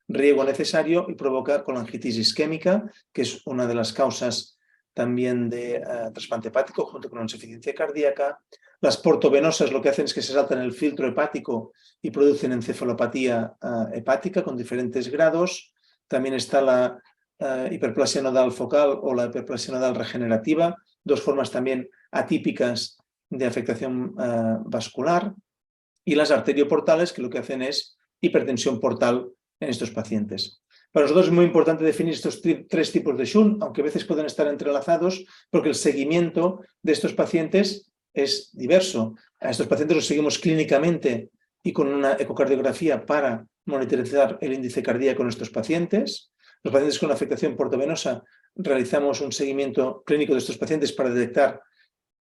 riego necesario y provoca colangitis isquémica, que es una de las causas también de trasplante hepático, junto con la insuficiencia cardíaca. Las portovenosas lo que hacen es que se saltan el filtro hepático y producen encefalopatía hepática con diferentes grados. También está la hiperplasia nodal focal o la hiperplasia nodal regenerativa, dos formas también atípicas de afectación vascular. Y las arterioportales, que lo que hacen es hipertensión portal en estos pacientes. Para nosotros es muy importante definir estos tres tipos de shunt, aunque a veces pueden estar entrelazados, porque el seguimiento de estos pacientes es diverso. A estos pacientes los seguimos clínicamente y con una ecocardiografía para monitorizar el índice cardíaco en estos pacientes. Los pacientes con afectación portovenosa realizamos un seguimiento clínico de estos pacientes para detectar,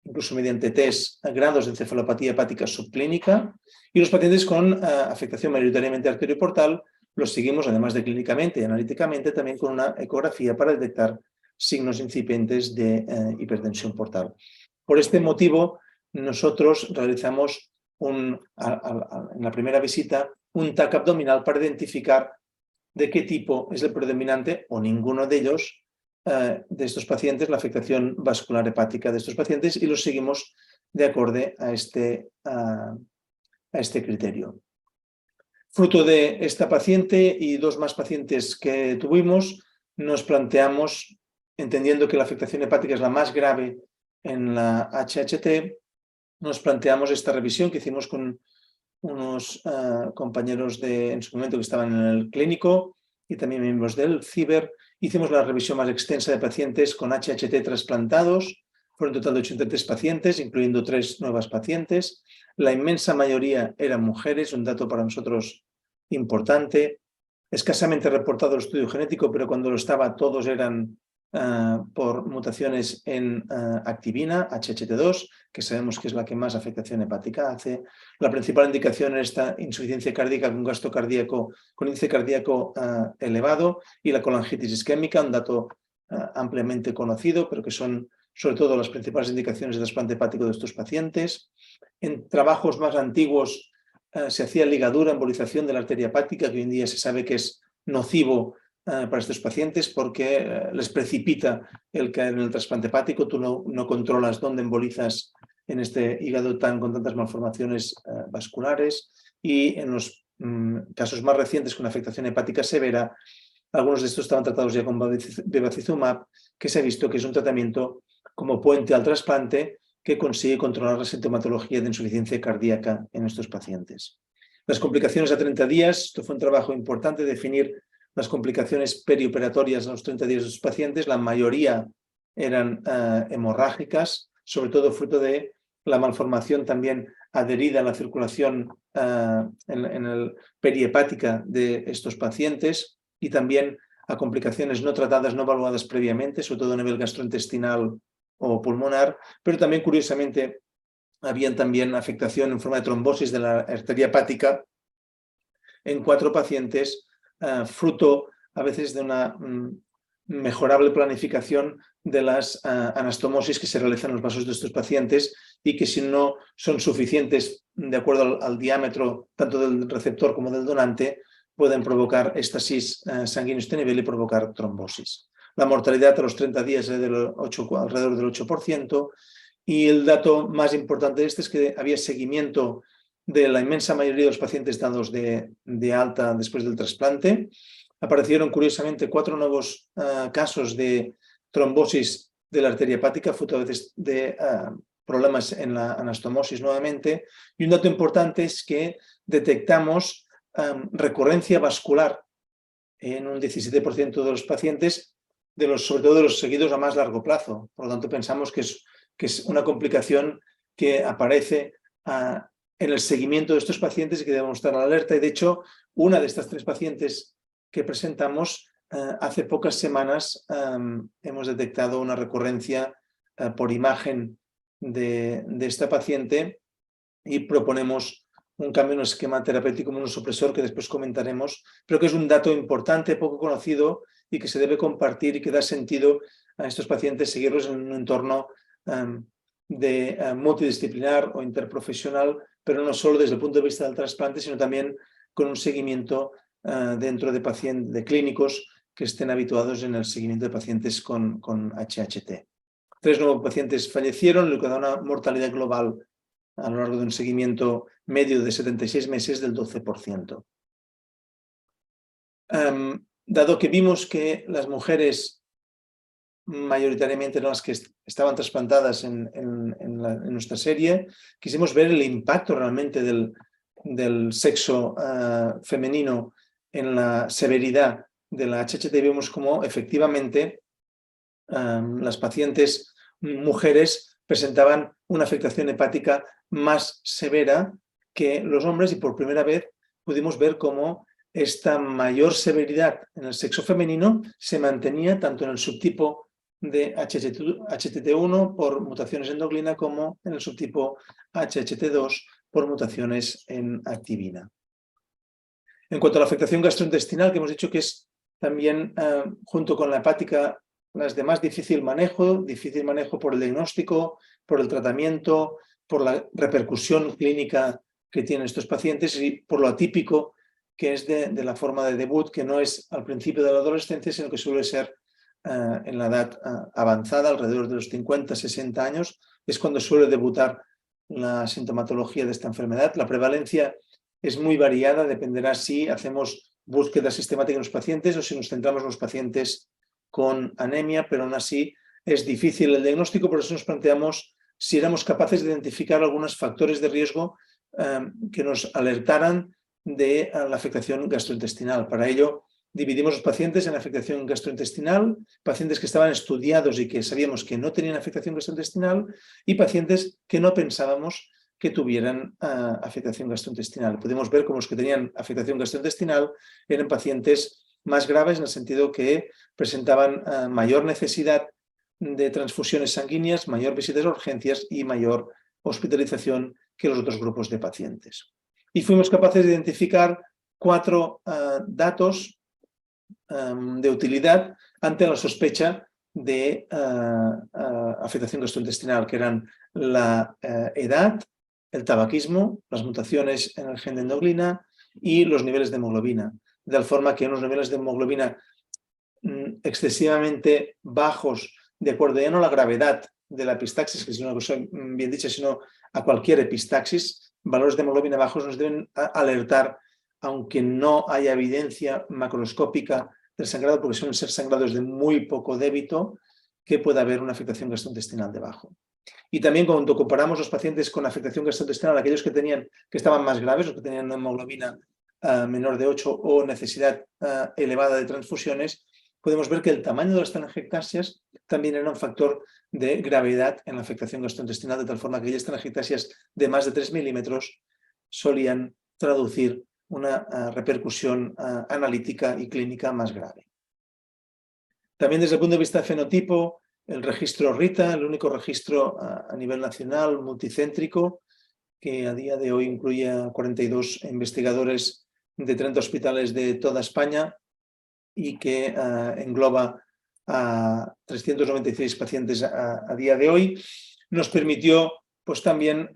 incluso mediante test, grados de encefalopatía hepática subclínica, y los pacientes con afectación mayoritariamente arterioportal los seguimos, además de clínicamente y analíticamente, también con una ecografía para detectar signos incipientes de hipertensión portal. Por este motivo, nosotros realizamos en la primera visita un TAC abdominal para identificar de qué tipo es el predominante o ninguno de ellos de estos pacientes, la afectación vascular hepática de estos pacientes, y los seguimos de acorde a este criterio. Fruto de esta paciente y dos más pacientes que tuvimos, nos planteamos, entendiendo que la afectación hepática es la más grave en la HHT, nos planteamos esta revisión que hicimos con unos compañeros en su momento que estaban en el clínico y también miembros del CIBER. Hicimos la revisión más extensa de pacientes con HHT trasplantados. Fueron un total de 83 pacientes, incluyendo 3 nuevas pacientes. La inmensa mayoría eran mujeres, un dato para nosotros importante. Escasamente reportado el estudio genético, pero cuando lo estaba todos eran por mutaciones en activina, HHT2, que sabemos que es la que más afectación hepática hace. La principal indicación es esta insuficiencia cardíaca con gasto cardíaco, con índice cardíaco elevado, y la colangitis isquémica, un dato ampliamente conocido, pero que son sobre todo las principales indicaciones de trasplante hepático de estos pacientes. En trabajos más antiguos se hacía ligadura, embolización de la arteria hepática, que hoy en día se sabe que es nocivo para estos pacientes porque les precipita el caer en el trasplante hepático. Tú no controlas dónde embolizas en este hígado con tantas malformaciones vasculares, y en los casos más recientes con afectación hepática severa, algunos de estos estaban tratados ya con bevacizumab, que se ha visto que es un tratamiento como puente al trasplante que consigue controlar la sintomatología de insuficiencia cardíaca en estos pacientes. Las complicaciones a 30 días, esto fue un trabajo importante, definir las complicaciones perioperatorias a los 30 días de los pacientes. La mayoría eran hemorrágicas, sobre todo fruto de la malformación también adherida a la circulación perihepática de estos pacientes, y también a complicaciones no tratadas, no evaluadas previamente, sobre todo a nivel gastrointestinal o pulmonar, pero también, curiosamente, había también afectación en forma de trombosis de la arteria hepática en 4 pacientes, fruto a veces de una mejorable planificación de las anastomosis que se realizan en los vasos de estos pacientes, y que si no son suficientes de acuerdo al diámetro tanto del receptor como del donante, pueden provocar éstasis sanguíneo este nivel y provocar trombosis. La mortalidad a los 30 días es alrededor del 8%, y el dato más importante de este es que había seguimiento de la inmensa mayoría de los pacientes dados de alta después del trasplante. Aparecieron curiosamente 4 nuevos casos de trombosis de la arteria hepática, fruto a veces de problemas en la anastomosis nuevamente, y un dato importante es que detectamos recurrencia vascular en un 17% de los pacientes, sobre todo de los seguidos a más largo plazo. Por lo tanto, pensamos que es una complicación que aparece en el seguimiento de estos pacientes y que debemos estar alerta. Y de hecho, una de estas 3 pacientes que presentamos, hace pocas semanas hemos detectado una recurrencia por imagen de esta paciente, y proponemos un cambio en el esquema terapéutico inmunosupresor, que después comentaremos, pero que es un dato importante, poco conocido, y que se debe compartir y que da sentido a estos pacientes seguirlos en un entorno multidisciplinar o interprofesional, pero no solo desde el punto de vista del trasplante, sino también con un seguimiento dentro de clínicos que estén habituados en el seguimiento de pacientes con HHT. 3 nuevos pacientes fallecieron, lo que da una mortalidad global a lo largo de un seguimiento medio de 76 meses del 12%. Dado que vimos que las mujeres mayoritariamente eran las que estaban trasplantadas en nuestra serie, quisimos ver el impacto realmente del sexo femenino en la severidad de la HHT. Vemos cómo efectivamente las pacientes mujeres presentaban una afectación hepática más severa que los hombres, y por primera vez pudimos ver cómo esta mayor severidad en el sexo femenino se mantenía tanto en el subtipo de HHT1 por mutaciones en endoglina como en el subtipo HHT2 por mutaciones en activina. En cuanto a la afectación gastrointestinal, que hemos dicho que es también, junto con la hepática, las de más difícil manejo por el diagnóstico, por el tratamiento, por la repercusión clínica que tienen estos pacientes, y por lo atípico que es de la forma de debut, que no es al principio de la adolescencia, sino que suele ser en la edad avanzada, alrededor de los 50-60 años, es cuando suele debutar la sintomatología de esta enfermedad. La prevalencia es muy variada, dependerá si hacemos búsqueda sistemática en los pacientes o si nos centramos en los pacientes con anemia, pero aún así es difícil el diagnóstico. Por eso nos planteamos si éramos capaces de identificar algunos factores de riesgo que nos alertaran de la afectación gastrointestinal. Para ello, dividimos los pacientes en afectación gastrointestinal, pacientes que estaban estudiados y que sabíamos que no tenían afectación gastrointestinal, y pacientes que no pensábamos que tuvieran afectación gastrointestinal. Podemos ver cómo los que tenían afectación gastrointestinal eran pacientes más graves, en el sentido que presentaban mayor necesidad de transfusiones sanguíneas, mayor visitas a urgencias y mayor hospitalización que los otros grupos de pacientes. Y fuimos capaces de identificar 4 datos de utilidad ante la sospecha de afectación gastrointestinal, que eran la edad, el tabaquismo, las mutaciones en el gen de endoglina y los niveles de hemoglobina. De tal forma que unos niveles de hemoglobina excesivamente bajos, de acuerdo ya no a la gravedad de la epistaxis, que es una cosa bien dicha, sino a cualquier epistaxis, valores de hemoglobina bajos nos deben alertar, aunque no haya evidencia macroscópica del sangrado, porque suelen ser sangrados de muy poco débito, que pueda haber una afectación gastrointestinal debajo. Y también cuando comparamos los pacientes con afectación gastrointestinal, aquellos que estaban más graves, los que tenían una hemoglobina menor de 8 o necesidad elevada de transfusiones, podemos ver que el tamaño de las telangiectasias también era un factor de gravedad en la afectación gastrointestinal, de tal forma que aquellas telangiectasias de más de 3 milímetros solían traducir una repercusión analítica y clínica más grave. También desde el punto de vista de fenotipo, el registro RITA, el único registro a nivel nacional multicéntrico, que a día de hoy incluye a 42 investigadores de 30 hospitales de toda España y que engloba a 396 pacientes a día de hoy, nos permitió pues también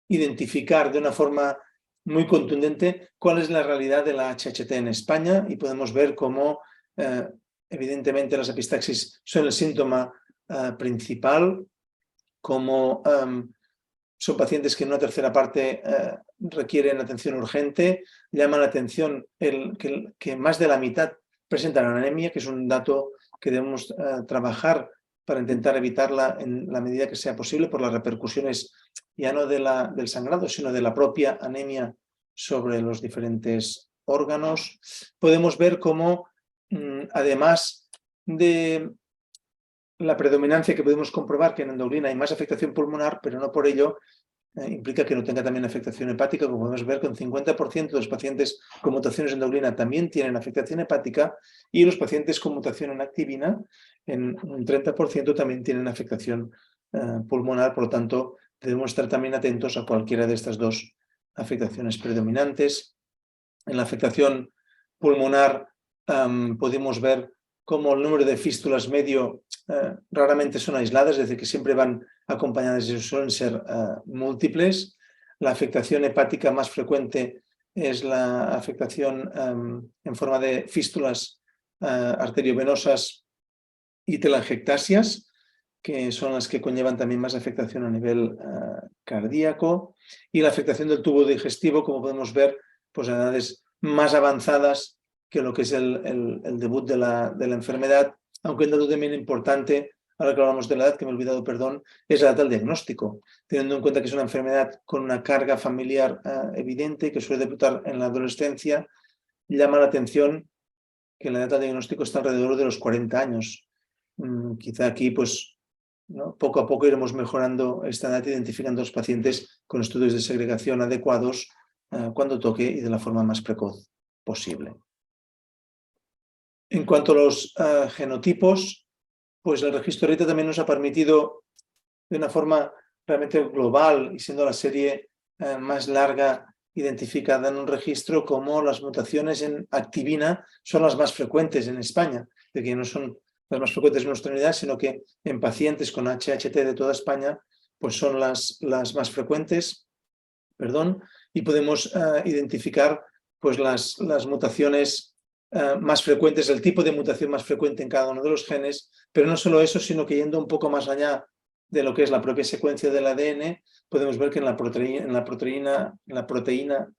identificar de una forma muy contundente cuál es la realidad de la HHT en España, y podemos ver cómo evidentemente las epistaxis son el síntoma principal, como son pacientes que en una tercera parte requieren atención urgente. Llama la atención que más de la mitad presentan anemia, que es un dato que debemos trabajar para intentar evitarla en la medida que sea posible por las repercusiones ya no del sangrado, sino de la propia anemia sobre los diferentes órganos. Podemos ver cómo, además de la predominancia que podemos comprobar que en endoglina hay más afectación pulmonar, pero no por ello implica que no tenga también afectación hepática, como podemos ver, con 50% de los pacientes con mutaciones en endoglina también tienen afectación hepática, y los pacientes con mutación en activina, en un 30% también tienen afectación pulmonar. Por lo tanto, debemos estar también atentos a cualquiera de estas dos afectaciones predominantes. En la afectación pulmonar podemos ver cómo el número de fístulas medio raramente son aisladas, es decir, que siempre van acompañadas y suelen ser múltiples. La afectación hepática más frecuente es la afectación en forma de fístulas arteriovenosas y telangiectasias, que son las que conllevan también más afectación a nivel cardíaco, y la afectación del tubo digestivo, como podemos ver, pues a edades más avanzadas que lo que es el debut de la enfermedad, aunque el dato también importante, ahora que hablamos de la edad, que me he olvidado, perdón, es la edad del diagnóstico, teniendo en cuenta que es una enfermedad con una carga familiar evidente, que suele debutar en la adolescencia. Llama la atención que la edad del diagnóstico está alrededor de los 40 años. Quizá aquí, pues, ¿no?, poco a poco iremos mejorando esta edad, identificando a los pacientes con estudios de segregación adecuados cuando toque y de la forma más precoz posible. En cuanto a los genotipos, pues el registro RITA también nos ha permitido, de una forma realmente global y siendo la serie más larga identificada en un registro, como las mutaciones en activina son las más frecuentes en España, de que no son las más frecuentes en nuestra unidad, sino que en pacientes con HHT de toda España pues son las más frecuentes, y podemos identificar pues las mutaciones más frecuentes, el tipo de mutación más frecuente en cada uno de los genes, pero no solo eso, sino que yendo un poco más allá de lo que es la propia secuencia del ADN, podemos ver que en la proteína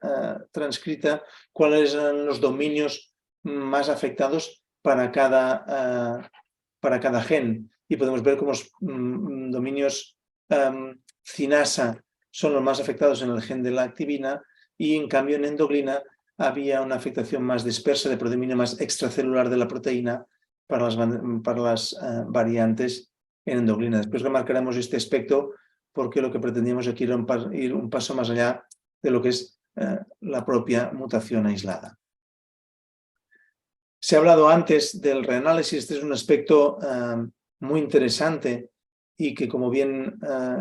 transcrita, cuáles son los dominios más afectados para cada gen, y podemos ver cómo los dominios cinasa son los más afectados en el gen de la activina, y en cambio en endoglina había una afectación más dispersa de predominio más extracelular de la proteína para las variantes en endoglina. Después remarcaremos este aspecto porque lo que pretendíamos aquí era ir un paso más allá de lo que es la propia mutación aislada. Se ha hablado antes del reanálisis. Este es un aspecto muy interesante y que, como bien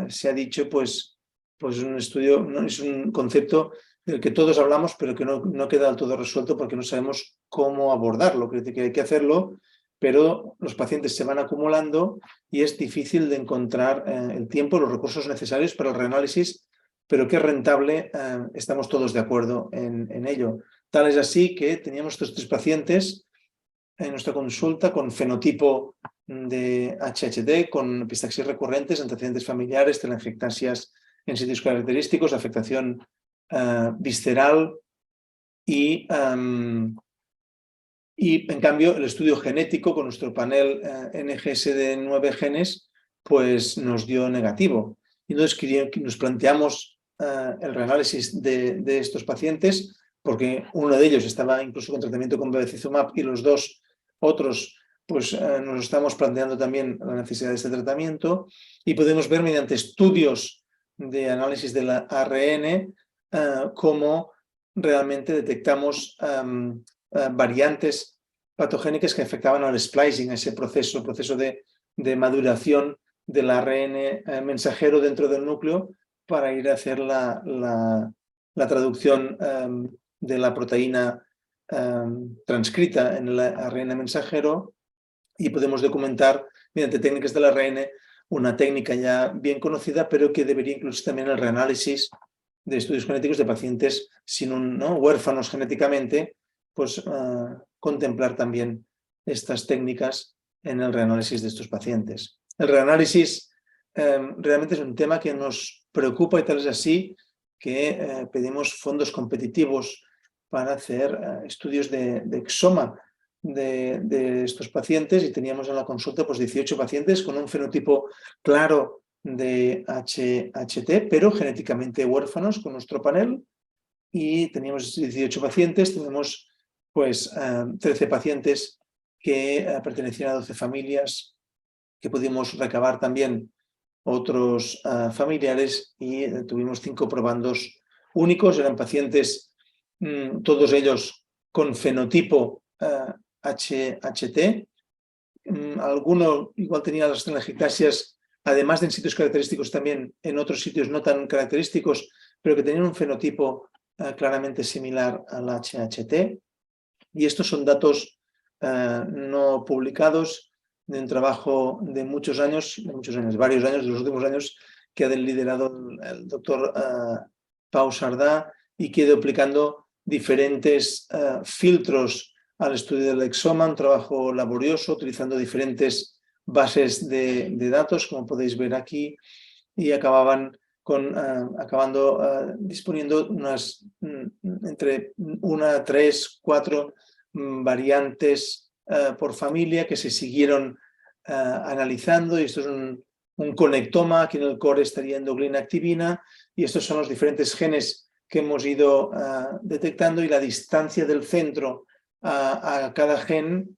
se ha dicho, pues es un estudio, ¿no?, es un concepto del que todos hablamos, pero que no queda del todo resuelto porque no sabemos cómo abordarlo. Creo que hay que hacerlo, pero los pacientes se van acumulando y es difícil de encontrar el tiempo, los recursos necesarios para el reanálisis pero que es rentable, estamos todos de acuerdo en ello. Tal es así que teníamos estos 3 pacientes en nuestra consulta con fenotipo de HHT, con epistaxis recurrentes, antecedentes familiares, telangiectasias en sitios característicos, afectación visceral y en cambio el estudio genético con nuestro panel NGS de 9 genes pues nos dio negativo. Entonces nos planteamos el reanálisis de estos pacientes, porque uno de ellos estaba incluso con tratamiento con bevacizumab y los 2 otros pues nos estamos planteando también la necesidad de este tratamiento, y podemos ver mediante estudios de análisis de la ARN cómo realmente detectamos variantes patogénicas que afectaban al splicing, a ese proceso de maduración del ARN mensajero dentro del núcleo para ir a hacer la traducción de la proteína transcrita en el ARN mensajero, y podemos documentar mediante técnicas del ARN una técnica ya bien conocida, pero que debería incluirse también el reanálisis de estudios genéticos de pacientes huérfanos genéticamente, pues contemplar también estas técnicas en el reanálisis de estos pacientes. El reanálisis realmente es un tema que nos preocupa, y tal es así que pedimos fondos competitivos para hacer estudios de exoma de estos pacientes, y teníamos en la consulta pues 18 pacientes con un fenotipo claro de HHT, pero genéticamente huérfanos con nuestro panel, y teníamos 18 pacientes, tenemos pues 13 pacientes que pertenecían a 12 familias, que pudimos recabar también otros familiares, y tuvimos 5 probandos únicos. Eran pacientes, todos ellos con fenotipo HHT. Alguno igual tenía las telangiectasias, además de en sitios característicos, también en otros sitios no tan característicos, pero que tenían un fenotipo claramente similar al HHT. Y estos son datos no publicados de un trabajo de varios años, de los últimos años, que ha liderado el doctor Pau Sardà, y que ha ido aplicando diferentes filtros al estudio del exoma, un trabajo laborioso, utilizando diferentes bases de datos, como podéis ver aquí, y acabando disponiendo entre 1, 3, 4 variantes por familia que se siguieron analizando, y esto es un conectoma. Aquí en el core estaría endoglina activina, y estos son los diferentes genes que hemos ido detectando, y la distancia del centro a cada gen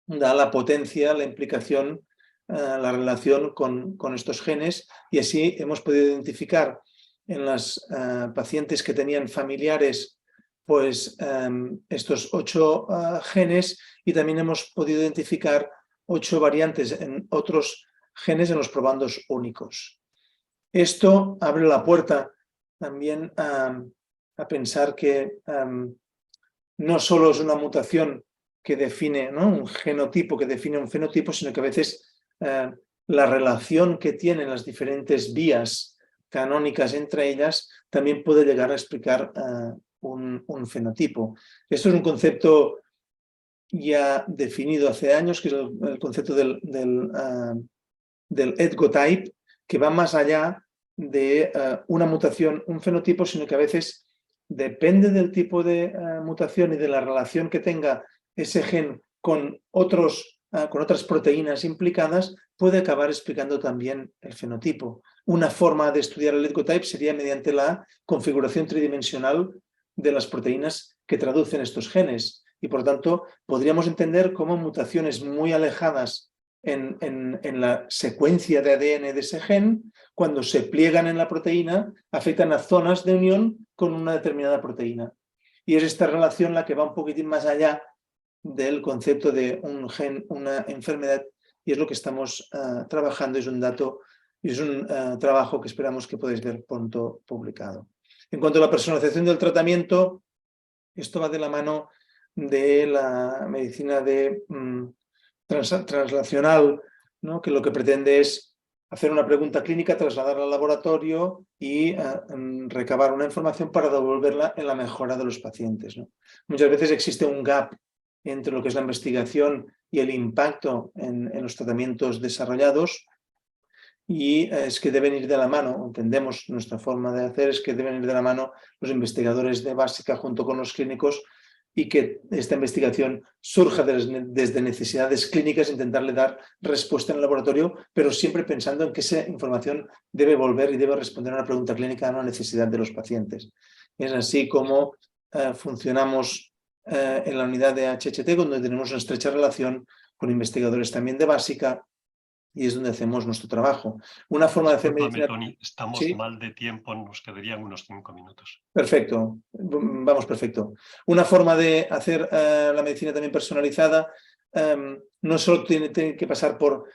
da la potencia, la implicación, la relación con estos genes, y así hemos podido identificar en las pacientes que tenían familiares pues estos 8 genes, y también hemos podido identificar 8 variantes en otros genes en los probandos únicos. Esto abre la puerta también a pensar que no solo es una mutación que define, ¿no?, un genotipo que define un fenotipo, sino que a veces la relación que tienen las diferentes vías canónicas entre ellas también puede llegar a explicar un fenotipo. Esto es un concepto ya definido hace años, que es el concepto del EDGOtype, que va más allá de una mutación, un fenotipo, sino que a veces depende del tipo de mutación y de la relación que tenga ese gen con otras proteínas implicadas, puede acabar explicando también el fenotipo. Una forma de estudiar el EDGOtype sería mediante la configuración tridimensional de las proteínas que traducen estos genes, y por tanto podríamos entender cómo mutaciones muy alejadas en la secuencia de ADN de ese gen, cuando se pliegan en la proteína, afectan a zonas de unión con una determinada proteína. Y es esta relación la que va un poquitín más allá del concepto de un gen, una enfermedad, y es lo que estamos trabajando. Es un dato, es un trabajo que esperamos que podáis ver pronto publicado. En cuanto a la personalización del tratamiento, esto va de la mano de la medicina translacional, ¿no?, que lo que pretende es hacer una pregunta clínica, trasladarla al laboratorio y recabar una información para devolverla en la mejora de los pacientes, ¿no? Muchas veces existe un gap entre lo que es la investigación y el impacto en los tratamientos desarrollados, y es que deben ir de la mano, entendemos nuestra forma de hacer, es que deben ir de la mano los investigadores de básica junto con los clínicos, y que esta investigación surja desde necesidades clínicas, intentarle dar respuesta en el laboratorio, pero siempre pensando en que esa información debe volver y debe responder a una pregunta clínica, a una necesidad de los pacientes. Es así como funcionamos en la unidad de HHT, donde tenemos una estrecha relación con investigadores también de básica, y es donde hacemos nuestro trabajo. Una forma de hacer medicina... Tony, estamos ¿Sí? mal de tiempo, nos quedarían unos 5 minutos. Perfecto, vamos, perfecto. Una forma de hacer la medicina también personalizada no solo tiene que pasar por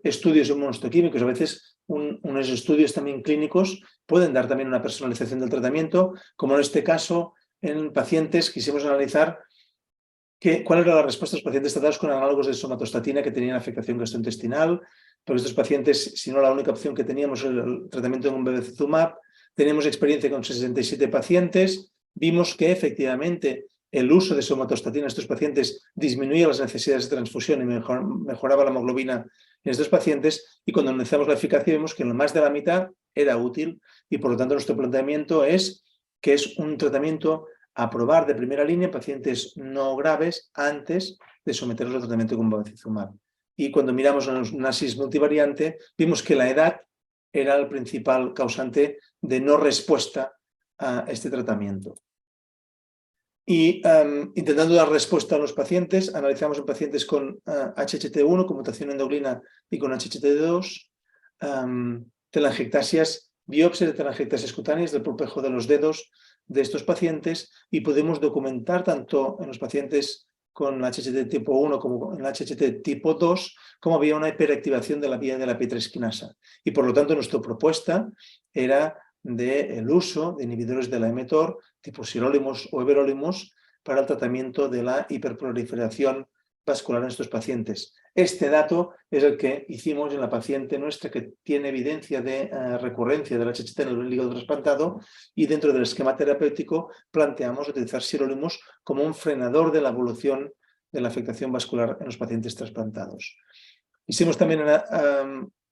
estudios inmunohistoquímicos, a veces unos estudios también clínicos pueden dar también una personalización del tratamiento, como en este caso en pacientes quisimos analizar cuál era la respuesta de los pacientes tratados con análogos de somatostatina que tenían afectación gastrointestinal, porque estos pacientes, si no la única opción que teníamos era el tratamiento con bevacizumab. Tenemos experiencia con 67 pacientes, vimos que efectivamente el uso de somatostatina en estos pacientes disminuía las necesidades de transfusión y mejoraba la hemoglobina en estos pacientes, y cuando analizamos la eficacia vimos que en más de la mitad era útil, y por lo tanto nuestro planteamiento es que es un tratamiento a probar de primera línea en pacientes no graves antes de someterlos al tratamiento con bevacizumab. Y cuando miramos un análisis multivariante, vimos que la edad era el principal causante de no respuesta a este tratamiento. Y intentando dar respuesta a los pacientes, analizamos en pacientes con HHT1, con mutación endocrina, y con HHT2, telangiectasias, biopsias de telangiectasias cutáneas del pulpejo de los dedos de estos pacientes, y podemos documentar tanto en los pacientes con HHT tipo 1 como en HHT tipo 2 como había una hiperactivación de la vía de la P3 quinasa. Y por lo tanto nuestra propuesta era del uso de inhibidores de la mTOR tipo sirolimus o everolimus para el tratamiento de la hiperproliferación vascular en estos pacientes. Este dato es el que hicimos en la paciente nuestra que tiene evidencia de recurrencia del HHT en el hígado trasplantado, y dentro del esquema terapéutico planteamos utilizar sirolimus como un frenador de la evolución de la afectación vascular en los pacientes trasplantados. Quisimos también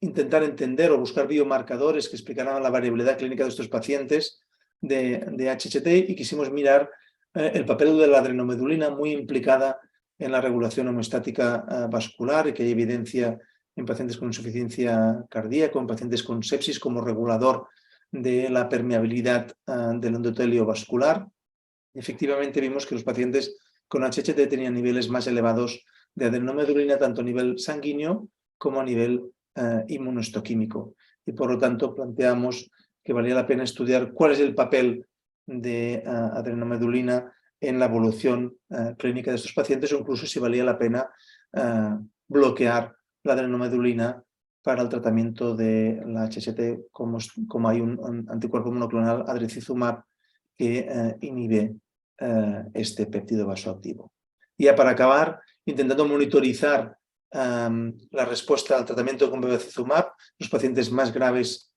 intentar entender o buscar biomarcadores que explicaran la variabilidad clínica de estos pacientes de HHT, y quisimos mirar el papel de la adrenomedulina, muy implicada en la regulación homeostática vascular, y que hay evidencia en pacientes con insuficiencia cardíaca, en pacientes con sepsis, como regulador de la permeabilidad del endotelio vascular. Efectivamente vimos que los pacientes con HHT tenían niveles más elevados de adrenomedulina, tanto a nivel sanguíneo como a nivel inmunohistoquímico, y por lo tanto planteamos que valía la pena estudiar cuál es el papel de adrenomedulina en la evolución clínica de estos pacientes, o incluso si valía la pena bloquear la adrenomedulina para el tratamiento de la HHT, como hay un anticuerpo monoclonal, adrecizumab, que inhibe este péptido vasoactivo. Y ya para acabar, intentando monitorizar la respuesta al tratamiento con bevacizumab, los pacientes más graves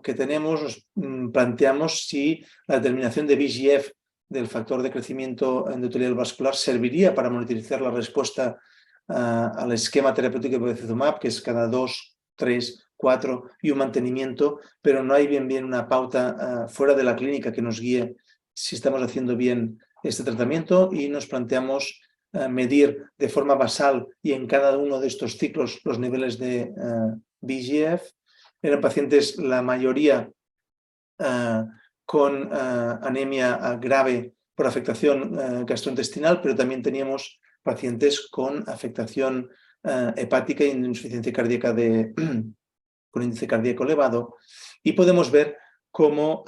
que tenemos, nos planteamos si la determinación de VEGF del factor de crecimiento endotelial vascular serviría para monitorizar la respuesta al esquema terapéutico de bevacizumab, que es cada 2, 3, 4 y un mantenimiento, pero no hay bien una pauta fuera de la clínica que nos guíe si estamos haciendo bien este tratamiento, y nos planteamos medir de forma basal y en cada uno de estos ciclos los niveles de VEGF. Eran pacientes, la mayoría, con anemia grave por afectación gastrointestinal, pero también teníamos pacientes con afectación hepática y insuficiencia cardíaca con índice cardíaco elevado. Y podemos ver cómo,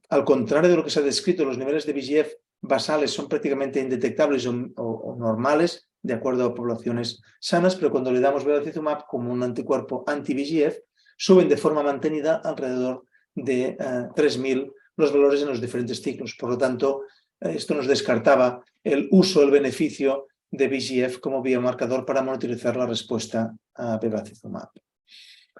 al contrario de lo que se ha descrito, los niveles de VEGF basales son prácticamente indetectables o normales de acuerdo a poblaciones sanas, pero cuando le damos bevacizumab como un anticuerpo anti-VEGF, suben de forma mantenida alrededor de 3.000 los valores en los diferentes ciclos. Por lo tanto, esto nos descartaba el uso, el beneficio de VEGF como biomarcador para monitorizar la respuesta a bevacizumab.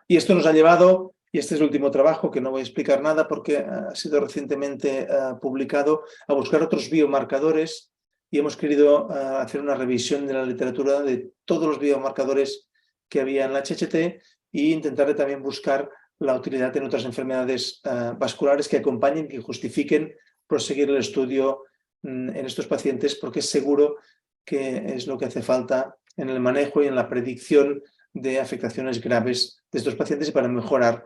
Y esto nos ha llevado, y este es el último trabajo que no voy a explicar nada porque ha sido recientemente publicado, a buscar otros biomarcadores y hemos querido hacer una revisión de la literatura de todos los biomarcadores que había en la HHT e intentar también buscar la utilidad en otras enfermedades vasculares que acompañen, que justifiquen proseguir el estudio en estos pacientes, porque es seguro que es lo que hace falta en el manejo y en la predicción de afectaciones graves de estos pacientes y para mejorar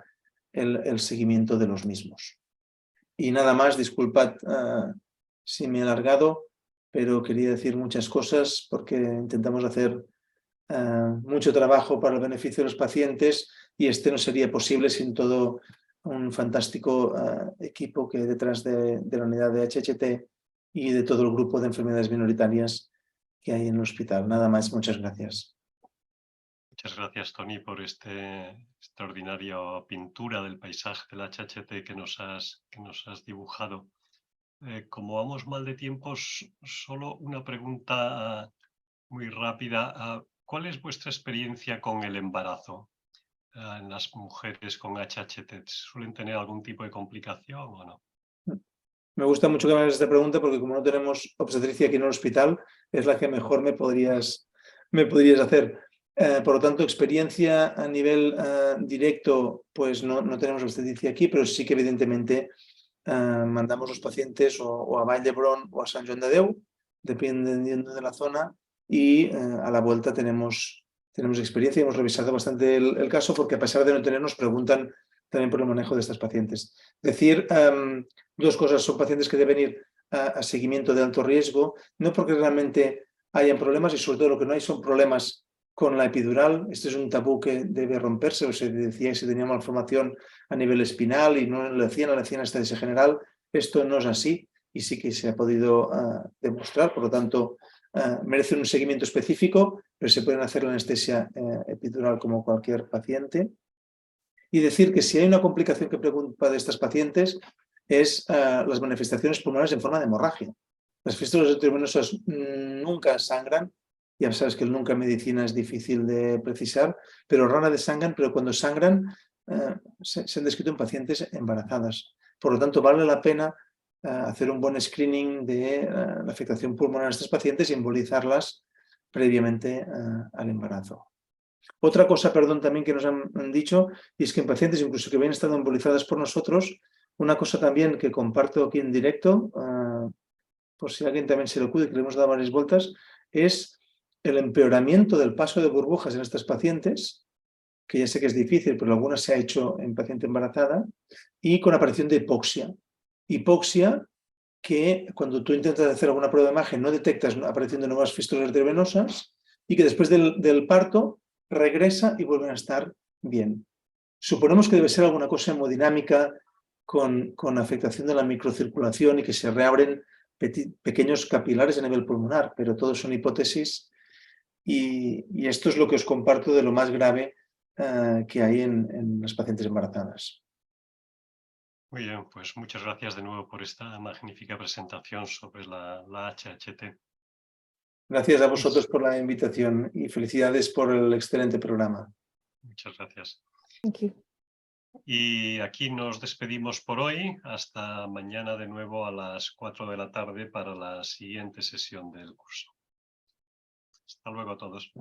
el seguimiento de los mismos. Y nada más, disculpad si me he alargado, pero quería decir muchas cosas porque intentamos hacer mucho trabajo para el beneficio de los pacientes y este no sería posible sin todo un fantástico equipo que hay detrás de la unidad de HHT y de todo el grupo de enfermedades minoritarias que hay en el hospital. Nada más, muchas gracias. Muchas gracias, Toni, por esta extraordinaria pintura del paisaje del HHT que nos has dibujado. Como vamos mal de tiempo, solo una pregunta muy rápida. ¿Cuál es vuestra experiencia con el embarazo en las mujeres con HHT? ¿Suelen tener algún tipo de complicación o no? Me gusta mucho que me hagas esta pregunta porque como no tenemos obstetricia aquí en el hospital, es la que mejor me podrías hacer. Por lo tanto, experiencia a nivel directo, pues no tenemos obstetricia aquí, pero sí que evidentemente mandamos los pacientes o a Vall d'Hebron o a Sant Joan de Déu, dependiendo de la zona, y a la vuelta tenemos experiencia y hemos revisado bastante el caso porque a pesar de no tener, nos preguntan también por el manejo de estas pacientes. Decir dos cosas, son pacientes que deben ir a seguimiento de alto riesgo, no porque realmente hayan problemas y sobre todo lo que no hay son problemas con la epidural. Este es un tabú que debe romperse, o se decía que se tenía malformación a nivel espinal y no le hacían anestesia general. Esto no es así y sí que se ha podido demostrar, por lo tanto merece un seguimiento específico, pero se pueden hacer la anestesia epidural como cualquier paciente. Y decir que si hay una complicación que preocupa de estas pacientes es las manifestaciones pulmonares en forma de hemorragia. Las fístulas arteriovenosas nunca sangran, ya sabes que el nunca en medicina es difícil de precisar, pero rara vez sangran, pero cuando sangran se han descrito en pacientes embarazadas. Por lo tanto, vale la pena hacer un buen screening de la afectación pulmonar en estas pacientes y embolizarlas previamente al embarazo. Otra cosa, perdón, también que nos han dicho, y es que en pacientes incluso que habían estado embolizadas por nosotros, una cosa también que comparto aquí en directo, por si a alguien también se le ocurre, que le hemos dado varias vueltas, es el empeoramiento del paso de burbujas en estas pacientes, que ya sé que es difícil, pero algunas se ha hecho en paciente embarazada, y con aparición de hipoxia. Hipoxia que cuando tú intentas hacer alguna prueba de imagen no detectas aparición de nuevas fístulas arteriovenosas y que después del parto regresa y vuelven a estar bien. Suponemos que debe ser alguna cosa hemodinámica con afectación de la microcirculación y que se reabren pequeños capilares a nivel pulmonar, pero todo son hipótesis y esto es lo que os comparto de lo más grave que hay en las pacientes embarazadas. Muy bien, pues muchas gracias de nuevo por esta magnífica presentación sobre la HHT. Gracias a vosotros por la invitación y felicidades por el excelente programa. Muchas gracias. Thank you. Y aquí nos despedimos por hoy. Hasta mañana de nuevo a las 4 de la tarde para la siguiente sesión del curso. Hasta luego a todos.